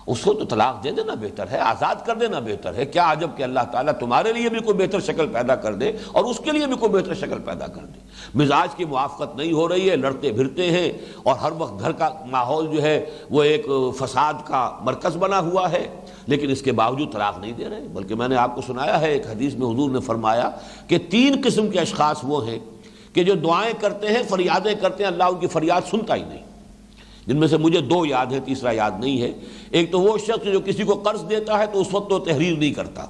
اس کو تو طلاق دے دینا بہتر ہے، آزاد کر دینا بہتر ہے۔ کیا عجب کہ اللہ تعالیٰ تمہارے لیے بھی کوئی بہتر شکل پیدا کر دے اور اس کے لیے بھی کوئی بہتر شکل پیدا کر دے۔ مزاج کی موافقت نہیں ہو رہی ہے، لڑتے پھرتے ہیں، اور ہر وقت گھر کا ماحول جو ہے وہ ایک فساد کا مرکز بنا ہوا ہے، لیکن اس کے باوجود طلاق نہیں دے رہے۔ بلکہ میں نے آپ کو سنایا ہے، ایک حدیث میں حضور نے فرمایا کہ 3 قسم کے اشخاص وہ ہیں کہ جو دعائیں کرتے ہیں، فریادیں کرتے ہیں، اللہ ان کی فریاد سنتا ہی نہیں، جن میں سے مجھے 2 یاد ہیں، تیسرا یاد نہیں ہے۔ ایک تو وہ شخص جو کسی کو قرض دیتا ہے تو اس وقت تو تحریر نہیں کرتا،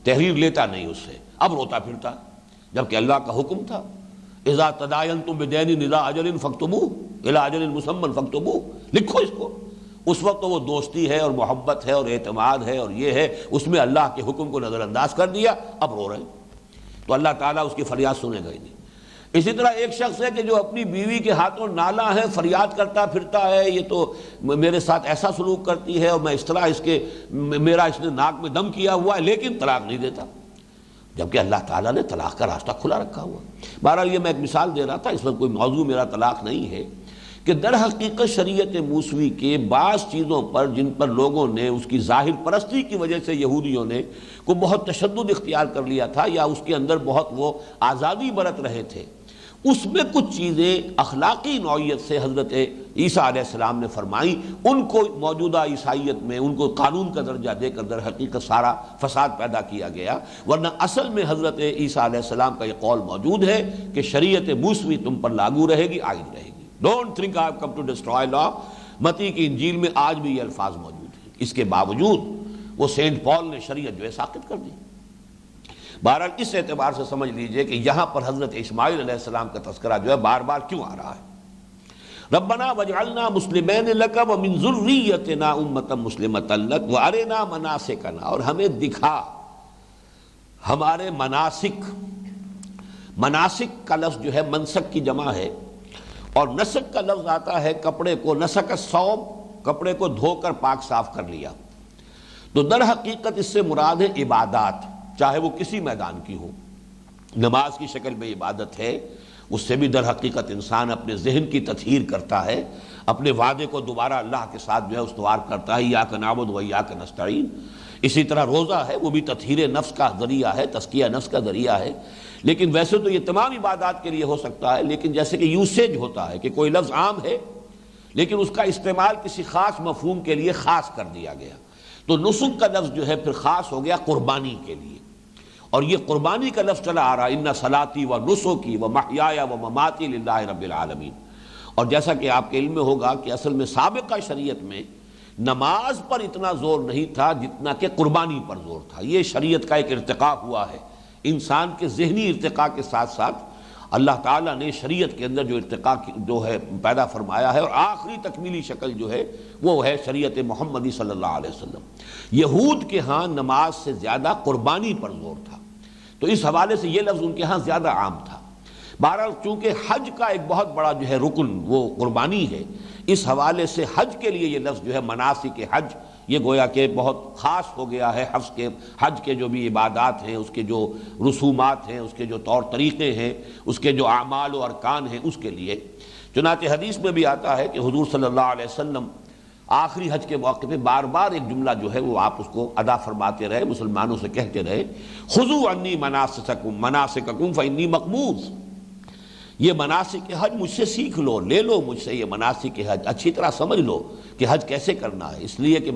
تحریر لیتا نہیں اس سے، اب روتا پھرتا، جبکہ اللہ کا حکم تھا اذا تداینتم بدین الی اجل فاکتبوہ الی اجل مسمى فاکتبوہ، لکھو اس کو۔ اس وقت تو وہ دوستی ہے اور محبت ہے اور اعتماد ہے اور یہ ہے، اس میں اللہ کے حکم کو نظر انداز کر دیا، اب رو رہے ہیں، تو اللہ تعالیٰ اس کی فریاد سنے گا ہی نہیں۔ اسی طرح ایک شخص ہے کہ جو اپنی بیوی کے ہاتھوں نالا ہے، فریاد کرتا پھرتا ہے، یہ تو میرے ساتھ ایسا سلوک کرتی ہے اور میں اس طرح میرا اس نے ناک میں دم کیا ہوا ہے، لیکن طلاق نہیں دیتا، جبکہ اللہ تعالیٰ نے طلاق کا راستہ کھلا رکھا ہوا۔ بہرحال یہ میں ایک مثال دے رہا تھا، اس وقت کوئی موضوع میرا طلاق نہیں ہے، کہ در حقیقت شریعت موسوی کے بعض چیزوں پر جن پر لوگوں نے اس کی ظاہر پرستی کی وجہ سے یہودیوں نے کو بہت تشدد اختیار کر لیا تھا، یا اس کے اندر بہت وہ آزادی برت رہے تھے، اس میں کچھ چیزیں اخلاقی نوعیت سے حضرت عیسیٰ علیہ السلام نے فرمائیں، ان کو موجودہ عیسائیت میں ان کو قانون کا درجہ دے کر در حقیقت سارا فساد پیدا کیا گیا، ورنہ اصل میں حضرت عیسیٰ علیہ السلام کا یہ قول موجود ہے کہ شریعت موسوی تم پر لاگو رہے گی، عائد رہے گی۔ Don't think I have come to destroy law, متی کی انجیل میں آج بھی یہ الفاظ موجود ہیں، اس کے باوجود وہ سینٹ پال نے شریعت جو ہے ساقط کر دی۔ بہرحال اس اعتبار سے سمجھ لیجئے کہ یہاں پر حضرت اسماعیل علیہ السلام کا تذکرہ جو ہے بار بار کیوں آ رہا ہے۔ ربنا وجعلنا مسلمین لک ومن ذریتنا امۃ مسلمۃ لک وارنا مناسکنا، اور ہمیں دکھا ہمارے مناسک، مناسک کا لفظ جو ہے منسک کی جمع ہے، اور نسک کا لفظ آتا ہے کپڑے کو، نسک الثوب، کپڑے کو دھو کر پاک صاف کر لیا، تو در حقیقت اس سے مراد ہے عبادات، چاہے وہ کسی میدان کی ہو۔ نماز کی شکل میں عبادت ہے، اس سے بھی در حقیقت انسان اپنے ذہن کی تطہیر کرتا ہے، اپنے وعدے کو دوبارہ اللہ کے ساتھ جو ہے استوار کرتا ہے، ایاک نعبد و ایاک نستعین۔ اسی طرح روزہ ہے، وہ بھی تطہیر نفس کا ذریعہ ہے، تزکیہ نفس کا ذریعہ ہے۔ لیکن ویسے تو یہ تمام عبادات کے لیے ہو سکتا ہے، لیکن جیسے کہ یوسیج ہوتا ہے کہ کوئی لفظ عام ہے لیکن اس کا استعمال کسی خاص مفہوم کے لیے خاص کر دیا گیا، تو نسک کا لفظ جو ہے پھر خاص ہو گیا قربانی کے لیے، اور یہ قربانی کا لفظ چلا آ رہا ان صلاتی و نسکی و محیایا و مماتی للہ رب العالمین۔ اور جیسا کہ آپ کے علم میں ہوگا کہ اصل میں سابقہ شریعت میں نماز پر اتنا زور نہیں تھا جتنا کہ قربانی پر زور تھا۔ یہ شریعت کا ایک ارتقاء ہوا ہے، انسان کے ذہنی ارتقاء کے ساتھ ساتھ اللہ تعالیٰ نے شریعت کے اندر جو ارتقاء جو ہے پیدا فرمایا ہے، اور آخری تکمیلی شکل جو ہے وہ ہے شریعت محمدی صلی اللہ علیہ وسلم۔ یہود کے ہاں نماز سے زیادہ قربانی پر زور تھا، تو اس حوالے سے یہ لفظ ان کے ہاں زیادہ عام تھا۔ بہرحال چونکہ حج کا ایک بہت بڑا جو ہے رکن وہ قربانی ہے، اس حوالے سے حج کے لیے یہ لفظ جو ہے مناسک حج، یہ گویا کہ بہت خاص ہو گیا ہے۔ حج کے جو بھی عبادات ہیں، اس کے جو رسومات ہیں، اس کے جو طور طریقے ہیں، اس کے جو اعمال و ارکان ہیں، اس کے لیے چنانچہ حدیث میں بھی آتا ہے کہ حضور صلی اللہ علیہ وسلم آخری حج کے موقع پہ بار بار ایک جملہ جو ہے وہ آپ اس کو ادا فرماتے رہے، مسلمانوں سے کہتے رہے، خذوا عنی مناسککم فانی مقبوض، یہ مناسک حج مجھ سے سیکھ لو، لے لو مجھ سے یہ مناسک حج، اچھی طرح سمجھ لو کہ حج کیسے کرنا ہے، اس لیے کہ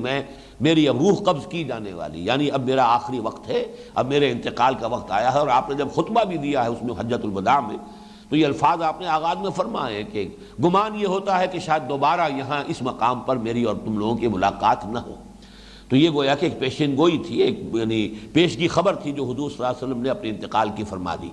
میری اب روح قبض کی جانے والی، یعنی اب میرا آخری وقت ہے، اب میرے انتقال کا وقت آیا ہے۔ اور آپ نے جب خطبہ بھی دیا ہے اس میں حجۃ الوداع میں، تو یہ الفاظ آپ نے آغاز میں فرمائے کہ گمان یہ ہوتا ہے کہ شاید دوبارہ یہاں اس مقام پر میری اور تم لوگوں کی ملاقات نہ ہو۔ تو یہ گویا کہ ایک پیشین گوئی تھی، ایک یعنی پیشگی خبر تھی جو حضور صلی اللہ علیہ وسلم نے اپنے انتقال کی فرما دی۔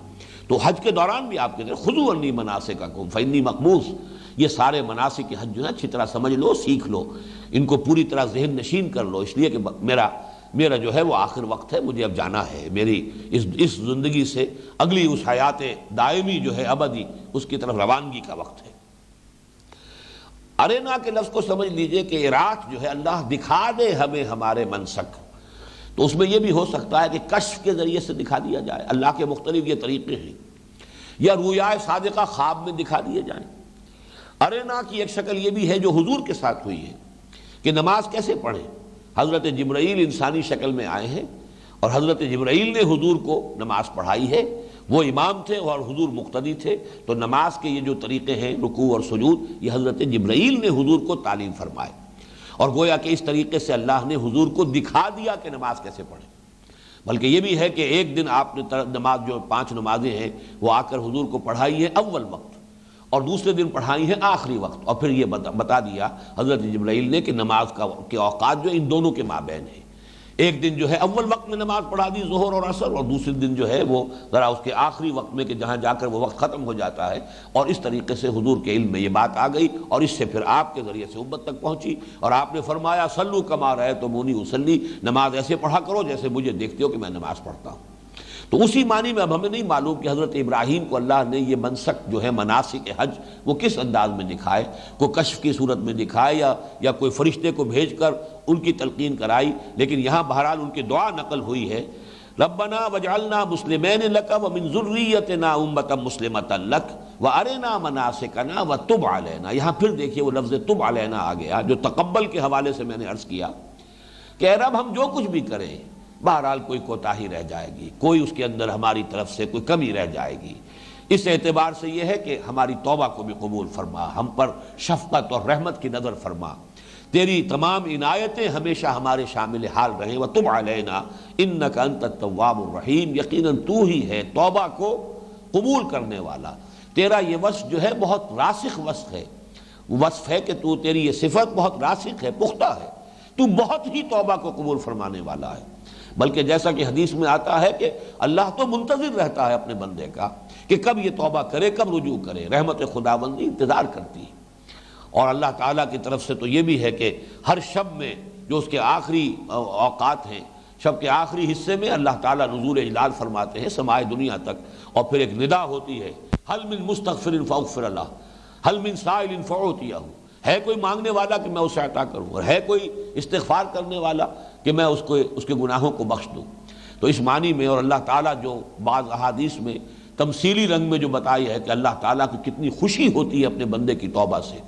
تو حج کے دوران بھی آپ کہتے ہیں خذوا عنی مناسککم فانی مقبوض، یہ سارے مناسک حج جو ہے اچھی طرح سمجھ لو، سیکھ لو، ان کو پوری طرح ذہن نشین کر لو، اس لیے کہ میرا جو ہے وہ آخر وقت ہے، مجھے اب جانا ہے، میری اس زندگی سے اگلی اس حیات دائمی جو ہے ابدی، اس کی طرف روانگی کا وقت ہے۔ ارینا کے لفظ کو سمجھ لیجئے کہ ارات جو ہے اللہ دکھا دے ہمیں ہمارے منسک، تو اس میں یہ بھی ہو سکتا ہے کہ کشف کے ذریعے سے دکھا دیا جائے، اللہ کے مختلف یہ طریقے ہیں، یا رویائے صادقہ خواب میں دکھا دیے جائیں۔ ارینا کی ایک شکل یہ بھی ہے جو حضور کے ساتھ ہوئی ہے کہ نماز کیسے پڑھیں، حضرت جبرائیل انسانی شکل میں آئے ہیں اور حضرت جبرائیل نے حضور کو نماز پڑھائی ہے، وہ امام تھے اور حضور مقتدی تھے، تو نماز کے یہ جو طریقے ہیں رکوع اور سجود یہ حضرت جبرائیل نے حضور کو تعلیم فرمائے، اور گویا کہ اس طریقے سے اللہ نے حضور کو دکھا دیا کہ نماز کیسے پڑھیں۔ بلکہ یہ بھی ہے کہ ایک دن آپ نے نماز جو 5 نمازیں ہیں وہ آ کر حضور کو پڑھائی ہے اول وقت، اور دوسرے دن پڑھائی ہیں آخری وقت، اور پھر یہ بتا دیا حضرت جبرائیل نے کہ نماز کے اوقات جو ان دونوں کے مابین ہیں۔ ایک دن جو ہے اول وقت میں نماز پڑھا دی ظہر اور عصر، اور دوسرے دن جو ہے وہ ذرا اس کے آخری وقت میں کہ جہاں جا کر وہ وقت ختم ہو جاتا ہے، اور اس طریقے سے حضور کے علم میں یہ بات آ گئی، اور اس سے پھر آپ کے ذریعے سے امت تک پہنچی، اور آپ نے فرمایا صلو کما رأیتمونی اصلی، نماز ایسے پڑھا کرو جیسے مجھے دیکھتے ہو کہ میں نماز پڑھتا ہوں۔ تو اسی معنی میں اب ہمیں نہیں معلوم کہ حضرت ابراہیم کو اللہ نے یہ منسک جو ہے مناسک حج وہ کس انداز میں دکھائے، کوئی کشف کی صورت میں دکھائے یا کوئی فرشتے کو بھیج کر ان کی تلقین کرائی، لیکن یہاں بہرحال ان کی دعا نقل ہوئی ہے، ربنا وجعلنا مسلمین لک ومن ذریتنا امۃ مسلمۃ لک وارنا مناسکنا وتب علینا۔ یہاں پھر دیکھیے وہ لفظ تب علینا آ گیا، جو تقبل کے حوالے سے میں نے عرض کیا کہ اے رب ہم جو کچھ بھی کریں بہرحال کوئی کوتاہی رہ جائے گی، کوئی اس کے اندر ہماری طرف سے کوئی کمی رہ جائے گی، اس اعتبار سے یہ ہے کہ ہماری توبہ کو بھی قبول فرما، ہم پر شفقت اور رحمت کی نظر فرما، تیری تمام عنایتیں ہمیشہ ہمارے شامل حال رہیں، وَتُبْ عَلَيْنَا إِنَّكَ أَنْتَ التَّوَّابُ الرَّحِيمُ، یقیناً تو ہی ہے توبہ کو قبول کرنے والا۔ تیرا یہ وصف جو ہے بہت راسخ وصف ہے، وصف ہے کہ تو تیری یہ صفت بہت راسخ ہے، پختہ ہے، تو بہت ہی توبہ کو قبول فرمانے والا ہے۔ بلکہ جیسا کہ حدیث میں آتا ہے کہ اللہ تو منتظر رہتا ہے اپنے بندے کا کہ کب یہ توبہ کرے، کب رجوع کرے، رحمت خداوندی انتظار کرتی ہے۔ اور اللہ تعالیٰ کی طرف سے تو یہ بھی ہے کہ ہر شب میں جو اس کے آخری اوقات ہیں، شب کے آخری حصے میں اللہ تعالیٰ نزول اجلال فرماتے ہیں سماع دنیا تک، اور پھر ایک ندا ہوتی ہے حل من مستغفر فاغفر لہ، حل من سائل فاعطیہ، ہے کوئی مانگنے والا کہ میں اسے عطا کروں، اور ہے کوئی استغفار کرنے والا کہ میں اس کے گناہوں کو بخش دوں۔ تو اس معنی میں، اور اللہ تعالیٰ جو بعض احادیث میں تمثیلی رنگ میں جو بتائی ہے کہ اللہ تعالیٰ کی کتنی خوشی ہوتی ہے اپنے بندے کی توبہ سے،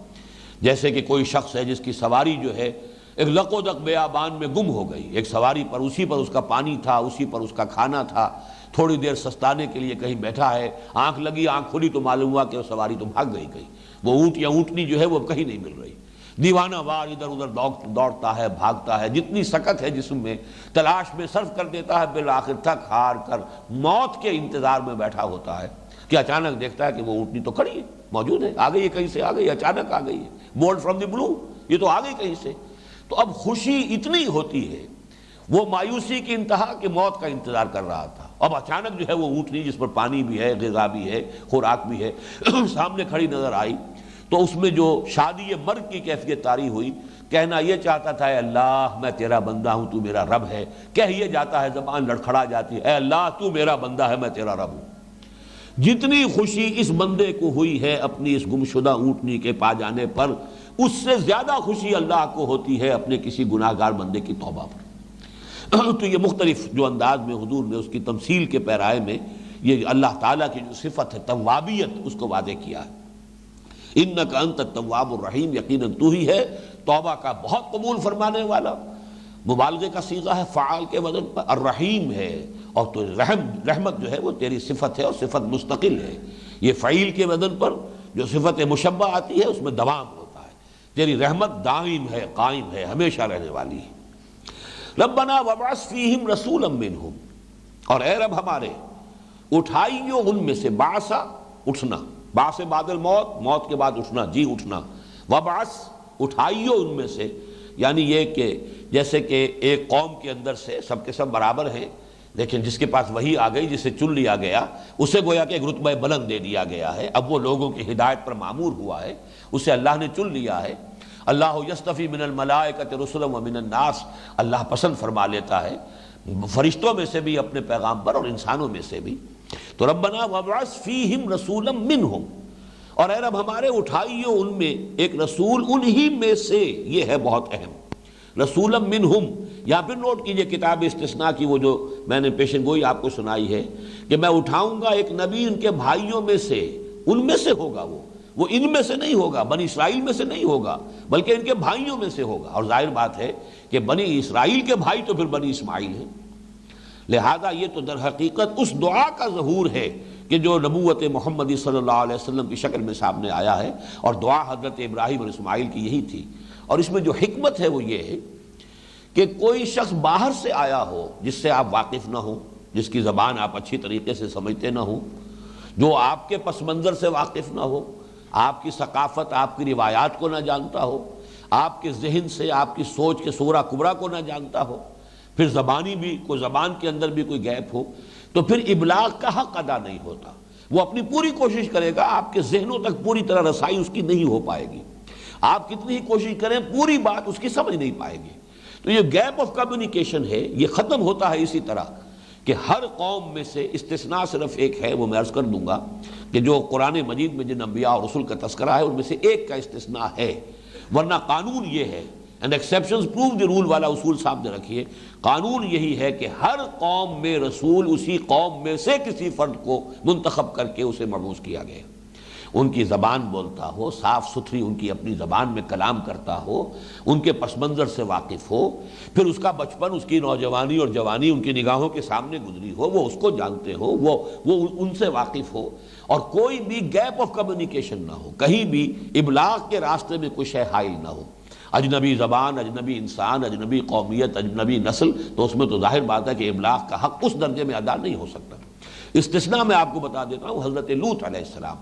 جیسے کہ کوئی شخص ہے جس کی سواری جو ہے ایک لقودق بیابان میں گم ہو گئی، ایک سواری پر اسی پر اس کا پانی تھا، اسی پر اس کا کھانا تھا، تھوڑی دیر سستانے کے لیے کہیں بیٹھا ہے، آنکھ لگی، آنکھ کھلی تو معلوم ہوا کہ وہ سواری تو بھاگ گئی کہیں، وہ اونٹ یا اونٹنی جو ہے وہ کہیں نہیں مل رہی، دیوانہ وار ادھر ادھر دوڑتا ہے، بھاگتا ہے، جتنی سکت ہے جسم میں تلاش میں صرف کر دیتا ہے، بالآخر تھک ہار کر موت کے انتظار میں بیٹھا ہوتا ہے کہ اچانک دیکھتا ہے کہ وہ اونٹنی تو کھڑی ہے، موجود ہے، آ گئی ہے، کہیں سے آ گئی، اچانک آ گئی ہے، بولڈ فرام دی بلو، یہ تو آ گئی کہیں سے۔ تو اب خوشی اتنی ہوتی ہے، وہ مایوسی کی انتہا کہ موت کا انتظار کر رہا تھا، اب اچانک جو ہے وہ اونٹنی جس پر پانی بھی ہے، غذا بھی ہے، خوراک بھی ہے، سامنے کھڑی نظر آئی، تو اس میں جو شادی مرگ کی کیفیت طاری ہوئی، کہنا یہ چاہتا تھا اے اللہ میں تیرا بندہ ہوں، تو میرا رب ہے، کہہ یہ جاتا ہے، زبان لڑکھڑا جاتی ہے، اے اللہ تو میرا بندہ ہے، میں تیرا رب ہوں۔ جتنی خوشی اس بندے کو ہوئی ہے اپنی اس گمشدہ اونٹنی کے پا جانے پر، اس سے زیادہ خوشی اللہ کو ہوتی ہے اپنے کسی گناہگار بندے کی توبہ پر۔ تو یہ مختلف جو انداز میں حضور نے اس کی تمثیل کے پیرائے میں یہ اللہ تعالیٰ کی جو صفت ہے توابیت اس کو واضح کیا ہے، انک انت التواب الرحیم، یقیناً تو ہی ہے توبہ کا بہت قبول فرمانے والا، مبالغے کا صیغہ ہے فعال کے وزن پر، الرحیم ہے، اور تو رحمت جو ہے وہ تیری صفت ہے اور صفت مستقل ہے، یہ فعیل کے وزن پر جو صفت مشبہ آتی ہے اس میں دوام ہوتا ہے، تیری رحمت دائم ہے، قائم ہے، ہمیشہ رہنے والی ہے۔ ربنا وابعث فیہم رسولا منہم، اور اے رب ہمارے اٹھائیو ان میں سے، بعثا اٹھنا، بعث بعد الموت، موت کے بعد اٹھنا، جی اٹھنا، وابعث اٹھائیو ان میں سے، یعنی یہ کہ جیسے کہ ایک قوم کے اندر سے سب کے سب برابر ہیں، لیکن جس کے پاس وحی آ گئی، جسے چن لیا گیا، اسے گویا کہ ایک رتبہ بلند دے دیا گیا ہے، اب وہ لوگوں کی ہدایت پر معمور ہوا ہے، اسے اللہ نے چن لیا ہے۔ اللہ یصطفی من الملائکۃ رسلا ومن الناس، اللہ پسند فرما لیتا ہے فرشتوں میں سے بھی اپنے پیغام پر اور انسانوں میں سے بھی۔ تو ربنا وابعث فیہم رسولا منہم، اور اے رب ہمارے اٹھائیو ان میں ایک رسول انہی میں سے، یہ ہے بہت اہم، رسولا منہم۔ یا پھر نوٹ کیجئے کتاب استثناء کی وہ جو میں نے پیشن گوئی آپ کو سنائی ہے کہ میں اٹھاؤں گا ایک نبی ان کے بھائیوں میں سے، ان میں سے ہوگا وہ وہ ان میں سے نہیں ہوگا، بنی اسرائیل میں سے نہیں ہوگا، بلکہ ان کے بھائیوں میں سے ہوگا۔ اور ظاہر بات ہے کہ بنی اسرائیل کے بھائی تو پھر بنی اسماعیل ہیں، لہذا یہ تو در حقیقت اس دعا کا ظہور ہے کہ جو نبوت محمدی صلی اللہ علیہ وسلم کی شکل میں سامنے آیا ہے، اور دعا حضرت ابراہیم اور اسماعیل کی یہی تھی۔ اور اس میں جو حکمت ہے وہ یہ ہے کہ کوئی شخص باہر سے آیا ہو جس سے آپ واقف نہ ہوں، جس کی زبان آپ اچھی طریقے سے سمجھتے نہ ہوں، جو آپ کے پس منظر سے واقف نہ ہو، آپ کی ثقافت، آپ کی روایات کو نہ جانتا ہو، آپ کے ذہن سے، آپ کی سوچ کے صورہ کبریٰ کو نہ جانتا ہو، پھر زبانی بھی کوئی زبان کے اندر بھی کوئی گیپ ہو، تو پھر ابلاغ کا حق ادا نہیں ہوتا۔ وہ اپنی پوری کوشش کرے گا، آپ کے ذہنوں تک پوری طرح رسائی اس کی نہیں ہو پائے گی، آپ کتنی ہی کوشش کریں پوری بات اس کی سمجھ نہیں پائے گی۔ تو یہ گیپ آف کمیونیکیشن ہے، یہ ختم ہوتا ہے اسی طرح کہ ہر قوم میں سے استثناء صرف ایک ہے، وہ میں عرض کر دوں گا کہ جو قرآن مجید میں جن انبیاء اور رسول کا تذکرہ ہے ان میں سے ایک کا استثناء ہے، ورنہ قانون یہ ہے، and exceptions prove the rule والا اصول سامنے رکھیے، قانون یہی ہے کہ ہر قوم میں رسول اسی قوم میں سے کسی فرد کو منتخب کر کے اسے مبعوث کیا گیا، ان کی زبان بولتا ہو، صاف ستھری ان کی اپنی زبان میں کلام کرتا ہو، ان کے پس منظر سے واقف ہو، پھر اس کا بچپن، اس کی نوجوانی اور جوانی ان کی نگاہوں کے سامنے گزری ہو، وہ اس کو جانتے ہو، وہ ان سے واقف ہو، اور کوئی بھی گیپ آف کمیونیکیشن نہ ہو، کہیں بھی ابلاغ کے راستے میں کوئی شے حائل نہ ہو، اجنبی زبان، اجنبی انسان، اجنبی قومیت، اجنبی نسل، تو اس میں تو ظاہر بات ہے کہ ابلاغ کا حق اس درجے میں ادا نہیں ہو سکتا۔ استثناء میں آپ کو بتا دیتا ہوں، حضرت لوط علیہ السلام،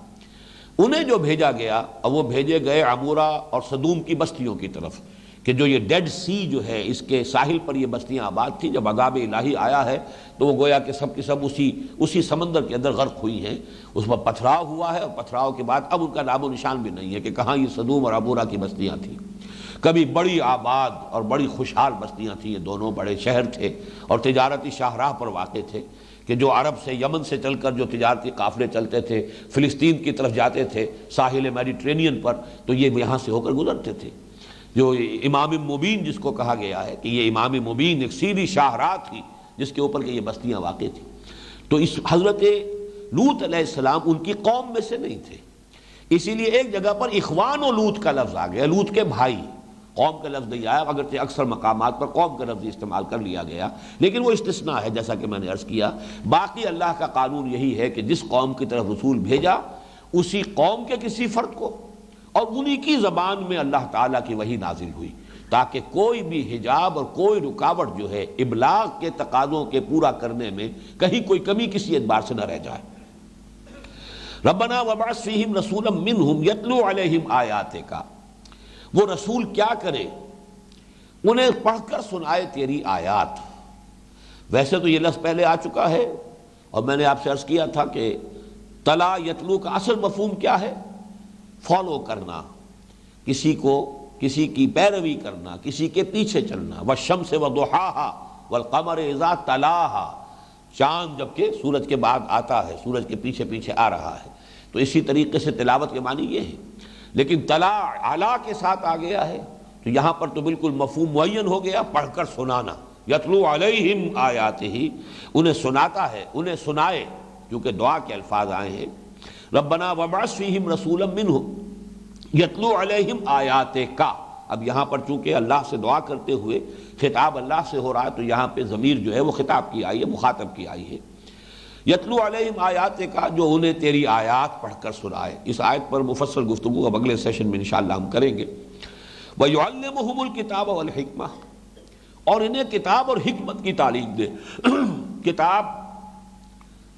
انہیں جو بھیجا گیا، اور وہ بھیجے گئے عمورہ اور صدوم کی بستیوں کی طرف، کہ جو یہ ڈیڈ سی جو ہے اس کے ساحل پر یہ بستیاں آباد تھیں۔ جب عذاب الہی آیا ہے تو وہ گویا کہ سب کی سب اسی سمندر کے اندر غرق ہوئی ہیں، اس پر پتھراؤ ہوا ہے، اور پتھراؤ کے بعد اب ان کا نام و نشان بھی نہیں ہے کہ کہاں یہ صدوم اور عمورہ کی بستیاں تھیں۔ کبھی بڑی آباد اور بڑی خوشحال بستیاں تھیں، یہ دونوں بڑے شہر تھے اور تجارتی شاہراہ پر واقع تھے، کہ جو عرب سے، یمن سے چل کر جو تجارتی قافلے چلتے تھے، فلسطین کی طرف جاتے تھے ساحل میڈیٹرینین پر، تو یہ یہاں سے ہو کر گزرتے تھے۔ جو امام مبین جس کو کہا گیا ہے کہ یہ امام مبین ایک سیدھی شاہراہ تھی جس کے اوپر کہ یہ بستیاں واقع تھیں۔ تو اس حضرت لوط علیہ السلام ان کی قوم میں سے نہیں تھے، اسی لیے ایک جگہ پر اخوان و لوط کا لفظ آ گیا، لوط کے بھائی، قوم کا لفظ نہیں آیا، اگرچہ اکثر مقامات پر قوم کا لفظ استعمال کر لیا گیا، لیکن وہ استثناء ہے جیسا کہ میں نے عرض کیا۔ باقی اللہ کا قانون یہی ہے کہ جس قوم کی طرف رسول بھیجا اسی قوم کے کسی فرد کو، اور انہی کی زبان میں اللہ تعالیٰ کی وحی نازل ہوئی، تاکہ کوئی بھی حجاب اور کوئی رکاوٹ جو ہے ابلاغ کے تقاضوں کے پورا کرنے میں کہیں کوئی کمی کسی اعتبار سے نہ رہ جائے۔ ربنا وابعث فیہم رسولا منہم یتلو علیہم آیاتک، وہ رسول کیا کرے، انہیں پڑھ کر سنائے تیری آیات۔ ویسے تو یہ لفظ پہلے آ چکا ہے، اور میں نے آپ سے عرض کیا تھا کہ تلا یتلو کا اصل مفہوم کیا ہے؟ فالو کرنا، کسی کی پیروی کرنا، کسی کے پیچھے چلنا۔ والشمس وضحاہا والقمر اذا تلاہا، چاند جبکہ سورج کے بعد آتا ہے، سورج کے پیچھے پیچھے آ رہا ہے، تو اسی طریقے سے تلاوت کے معنی یہ ہے۔ لیکن تلا علا کے ساتھ آ گیا ہے تو یہاں پر تو بالکل مفہوم معین ہو گیا، پڑھ کر سنانا۔ یتلو علیہم آیاتہ، انہیں سناتا ہے، انہیں سنائے، کیونکہ دعا کے الفاظ آئے ہیں۔ ربنا وابعث فیہم رسولا منہم یتلو علیہم آیاتک، اب یہاں پر چونکہ اللہ سے دعا کرتے ہوئے خطاب اللہ سے ہو رہا ہے تو یہاں پہ ضمیر جو ہے وہ خطاب کی آئی ہے، مخاطب کی آئی ہے۔ یتلو علیہم آیاتک، جو انہیں تیری آیات پڑھ کر سنائے۔ اس آیت پر مفصل گفتگو اب اگلے سیشن میں انشاءاللہ ہم کریں گے۔ وَيُعَلِّمُهُمُ الْكِتَابَ وَالْحِکْمَةَ، اور انہیں کتاب اور حکمت کی تعلیم دے۔ کتاب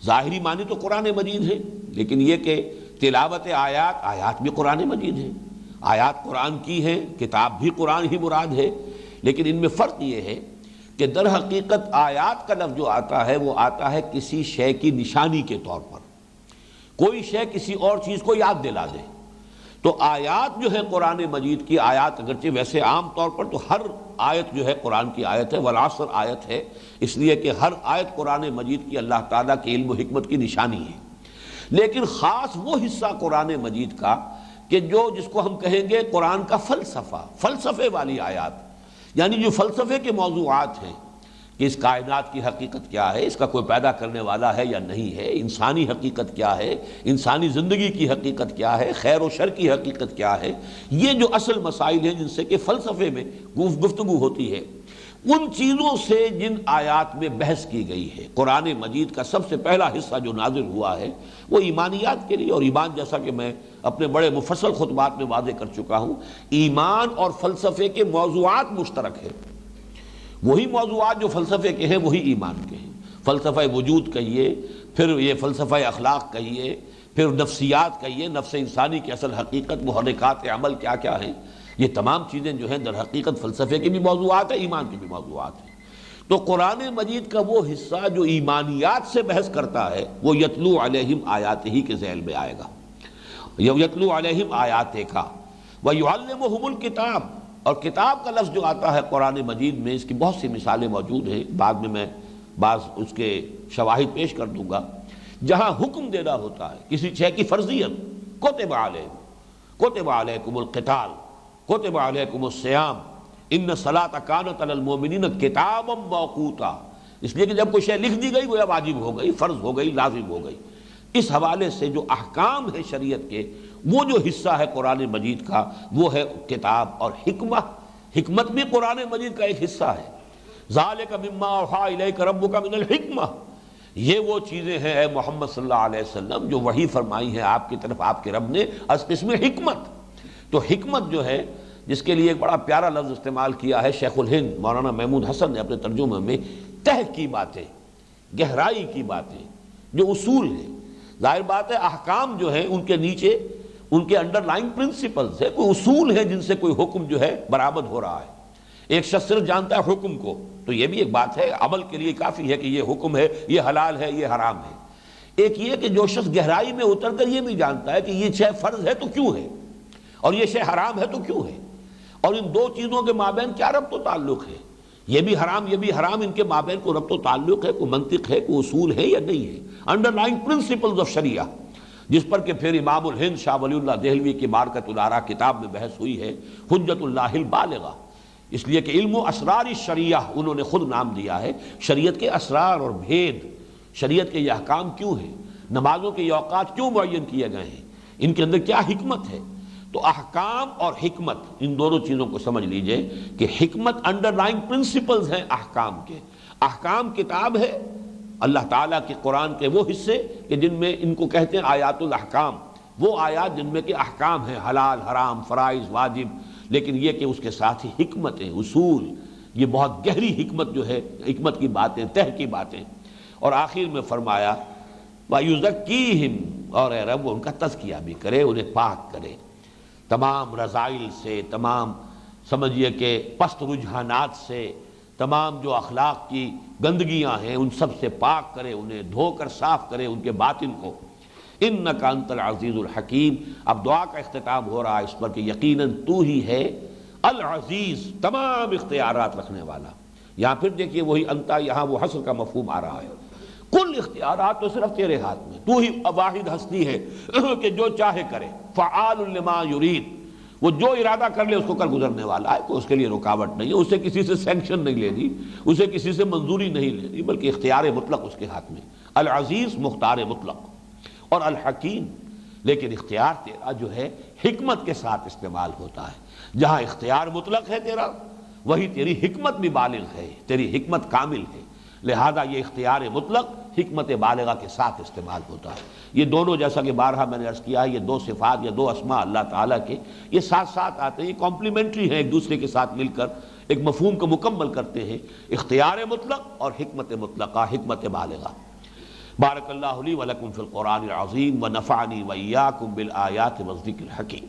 ظاہری معنی تو قرآن مجید ہے، لیکن یہ کہ تلاوت آیات بھی قرآن مجید ہے، آیات قرآن کی ہیں، کتاب بھی قرآن ہی مراد ہے، لیکن ان میں فرق یہ ہے کہ در حقیقت آیات کا لفظ جو آتا ہے وہ آتا ہے کسی شے کی نشانی کے طور پر، کوئی شے کسی اور چیز کو یاد دلا دے۔ تو آیات جو ہے قرآن مجید کی آیات، اگرچہ ویسے عام طور پر تو ہر آیت جو ہے قرآن کی آیت ہے، والعصر آیت ہے، اس لیے کہ ہر آیت قرآن مجید کی اللہ تعالیٰ کے علم و حکمت کی نشانی ہے، لیکن خاص وہ حصہ قرآن مجید کا کہ جس کو ہم کہیں گے قرآن کا فلسفہ، فلسفے والی آیات، یعنی جو فلسفے کے موضوعات ہیں کہ اس کائنات کی حقیقت کیا ہے، اس کا کوئی پیدا کرنے والا ہے یا نہیں ہے، انسانی حقیقت کیا ہے، انسانی زندگی کی حقیقت کیا ہے، خیر و شر کی حقیقت کیا ہے، یہ جو اصل مسائل ہیں جن سے کہ فلسفے میں گفتگو ہوتی ہے، ان چیزوں سے جن آیات میں بحث کی گئی ہے۔ قرآن مجید کا سب سے پہلا حصہ جو نازل ہوا ہے وہ ایمانیات کے لیے، اور ایمان جیسا کہ میں اپنے بڑے مفصل خطبات میں واضح کر چکا ہوں، ایمان اور فلسفے کے موضوعات مشترک ہیں۔ وہی موضوعات جو فلسفے کے ہیں وہی ایمان کے ہیں۔ فلسفہ وجود کہیے، پھر یہ فلسفہ اخلاق کہیے، پھر نفسیات کہیے، نفس انسانی کی اصل حقیقت، محرکات عمل کیا کیا ہیں، یہ تمام چیزیں جو ہیں در حقیقت فلسفے کے بھی موضوعات ہیں، ایمان کے بھی موضوعات ہیں۔ تو قرآن مجید کا وہ حصہ جو ایمانیات سے بحث کرتا ہے وہ یتلو علیہم آیات ہی کے ذیل میں آئے گا، یتلو علیہم آیات کا ویعلمہم الکتاب، اور کتاب کا لفظ جو آتا ہے قرآن مجید میں، اس کی بہت سی مثالیں موجود ہیں، بعد میں بعض اس کے شواہد پیش کر دوں گا۔ جہاں حکم دینا ہوتا ہے کسی شے کی فرضیت، کتب علیکم القتال، کتب علیکم الصیام، ان الصلاۃ کانت علی المؤمنین کتابا موقوتا، اس لیے کہ جب کوئی شے لکھ دی گئی وہ واجب ہو گئی، فرض ہو گئی، لازم ہو گئی۔ اس حوالے سے جو احکام ہے شریعت کے، وہ جو حصہ ہے قرآن مجید کا وہ ہے کتاب اور حکمت۔ حکمت بھی قرآن مجید کا ایک حصہ ہے۔ ذالک مما اوحی الیک ربک من الحکمہ، یہ وہ چیزیں ہیں اے محمد صلی اللہ علیہ وسلم جو وحی فرمائی ہیں آپ کی طرف آپ کے رب نے از قسم حکمت۔ تو حکمت جو ہے، جس کے لیے ایک بڑا پیارا لفظ استعمال کیا ہے شیخ الہند مولانا محمود حسن نے اپنے ترجمے میں، تہ کی باتیں، گہرائی کی باتیں، جو اصول ہیں۔ ظاہر بات ہے احکام جو ہیں ان کے نیچے ان کے انڈر لائن پرنسپلز ہے، کوئی اصول ہے جن سے کوئی حکم جو ہے برآمد ہو رہا ہے۔ ایک شخص صرف جانتا ہے حکم کو تو یہ بھی ایک بات ہے، عمل کے لیے کافی ہے کہ یہ حکم ہے، یہ حلال ہے، یہ حرام ہے۔ ایک یہ کہ جو شخص گہرائی میں اتر کر یہ بھی جانتا ہے کہ یہ شے فرض ہے تو کیوں ہے، اور یہ شے حرام ہے تو کیوں ہے، اور ان دو چیزوں کے مابین کیا ربط و تعلق ہے، یہ بھی حرام یہ بھی حرام، ان کے مابین کوئی ربط و تعلق ہے، کوئی منطق ہے، کوئی اصول ہے یا نہیں ہے، انڈر لائن پرنسپلز آف شریعہ، جس پر کہ پھر امام الہند شاہ ولی اللہ دہلوی کی معرکۃ الآراء کتاب میں بحث ہوئی ہے، حجت اللہ البالغہ، اس لیے کہ علم و اسرار الشریعہ انہوں نے خود نام دیا ہے، شریعت کے اسرار اور بھید، شریعت کے یہ احکام کیوں ہیں، نمازوں کے یہ اوقات کیوں معین کیے گئے ہیں، ان کے اندر کیا حکمت ہے۔ تو احکام اور حکمت، ان دونوں چیزوں کو سمجھ لیجئے کہ حکمت انڈر لائن پرنسپلز ہیں احکام کے۔ احکام کتاب ہے اللہ تعالیٰ کے قرآن کے وہ حصے کہ جن میں ان کو کہتے ہیں آیات الاحکام، وہ آیات جن میں کہ احکام ہیں، حلال، حرام، فرائض، واجب، لیکن یہ کہ اس کے ساتھ ہی حکمتیں، اصول، یہ بہت گہری حکمت جو ہے، حکمت کی باتیں، تہ کی باتیں۔ اور آخر میں فرمایا وَيُزَكِّيهِمْ، اور اے رب ان کا تزکیہ بھی کرے، انہیں پاک کرے تمام رذائل سے، تمام سمجھیے کہ پست رجحانات سے، تمام جو اخلاق کی گندگیاں ہیں ان سب سے پاک کرے، انہیں دھو کر صاف کرے ان کے باطن کو۔ انک انت العزیز الحکیم، اب دعا کا اختتام ہو رہا ہے اس پر کہ یقیناً تو ہی ہے العزیز، تمام اختیارات رکھنے والا۔ یہاں پھر دیکھیے وہی انتا، یہاں وہ حصر کا مفہوم آ رہا ہے، کل اختیارات تو صرف تیرے ہاتھ میں، تو ہی واحد ہستی ہے کہ جو چاہے کرے، فعال لما یرید، وہ جو ارادہ کر لے اس کو کر گزرنے والا ہے، کوئی اس کے لیے رکاوٹ نہیں ہے، اسے کسی سے سینکشن نہیں لینی، اسے کسی سے منظوری نہیں لینی، بلکہ اختیار مطلق اس کے ہاتھ میں۔ العزیز مختار مطلق، اور الحکیم، لیکن اختیار تیرا جو ہے حکمت کے ساتھ استعمال ہوتا ہے۔ جہاں اختیار مطلق ہے تیرا، وہی تیری حکمت بھی بالغ ہے، تیری حکمت کامل ہے، لہذا یہ اختیار مطلق حکمت بالغہ کے ساتھ استعمال ہوتا ہے۔ یہ دونوں، جیسا کہ بارہا میں نے عرض کیا ہے، یہ دو صفات یا دو اسماء اللہ تعالیٰ کے، یہ ساتھ ساتھ آتے ہیں، یہ کمپلیمنٹری ہیں، ایک دوسرے کے ساتھ مل کر ایک مفہوم کو مکمل کرتے ہیں، اختیار مطلق اور حکمت مطلقہ، حکمت بالغہ۔ بارک اللہ لی ولکم فی القرآن العظیم ونفعنی وإیاکم بالآیات والذکر الحکیم۔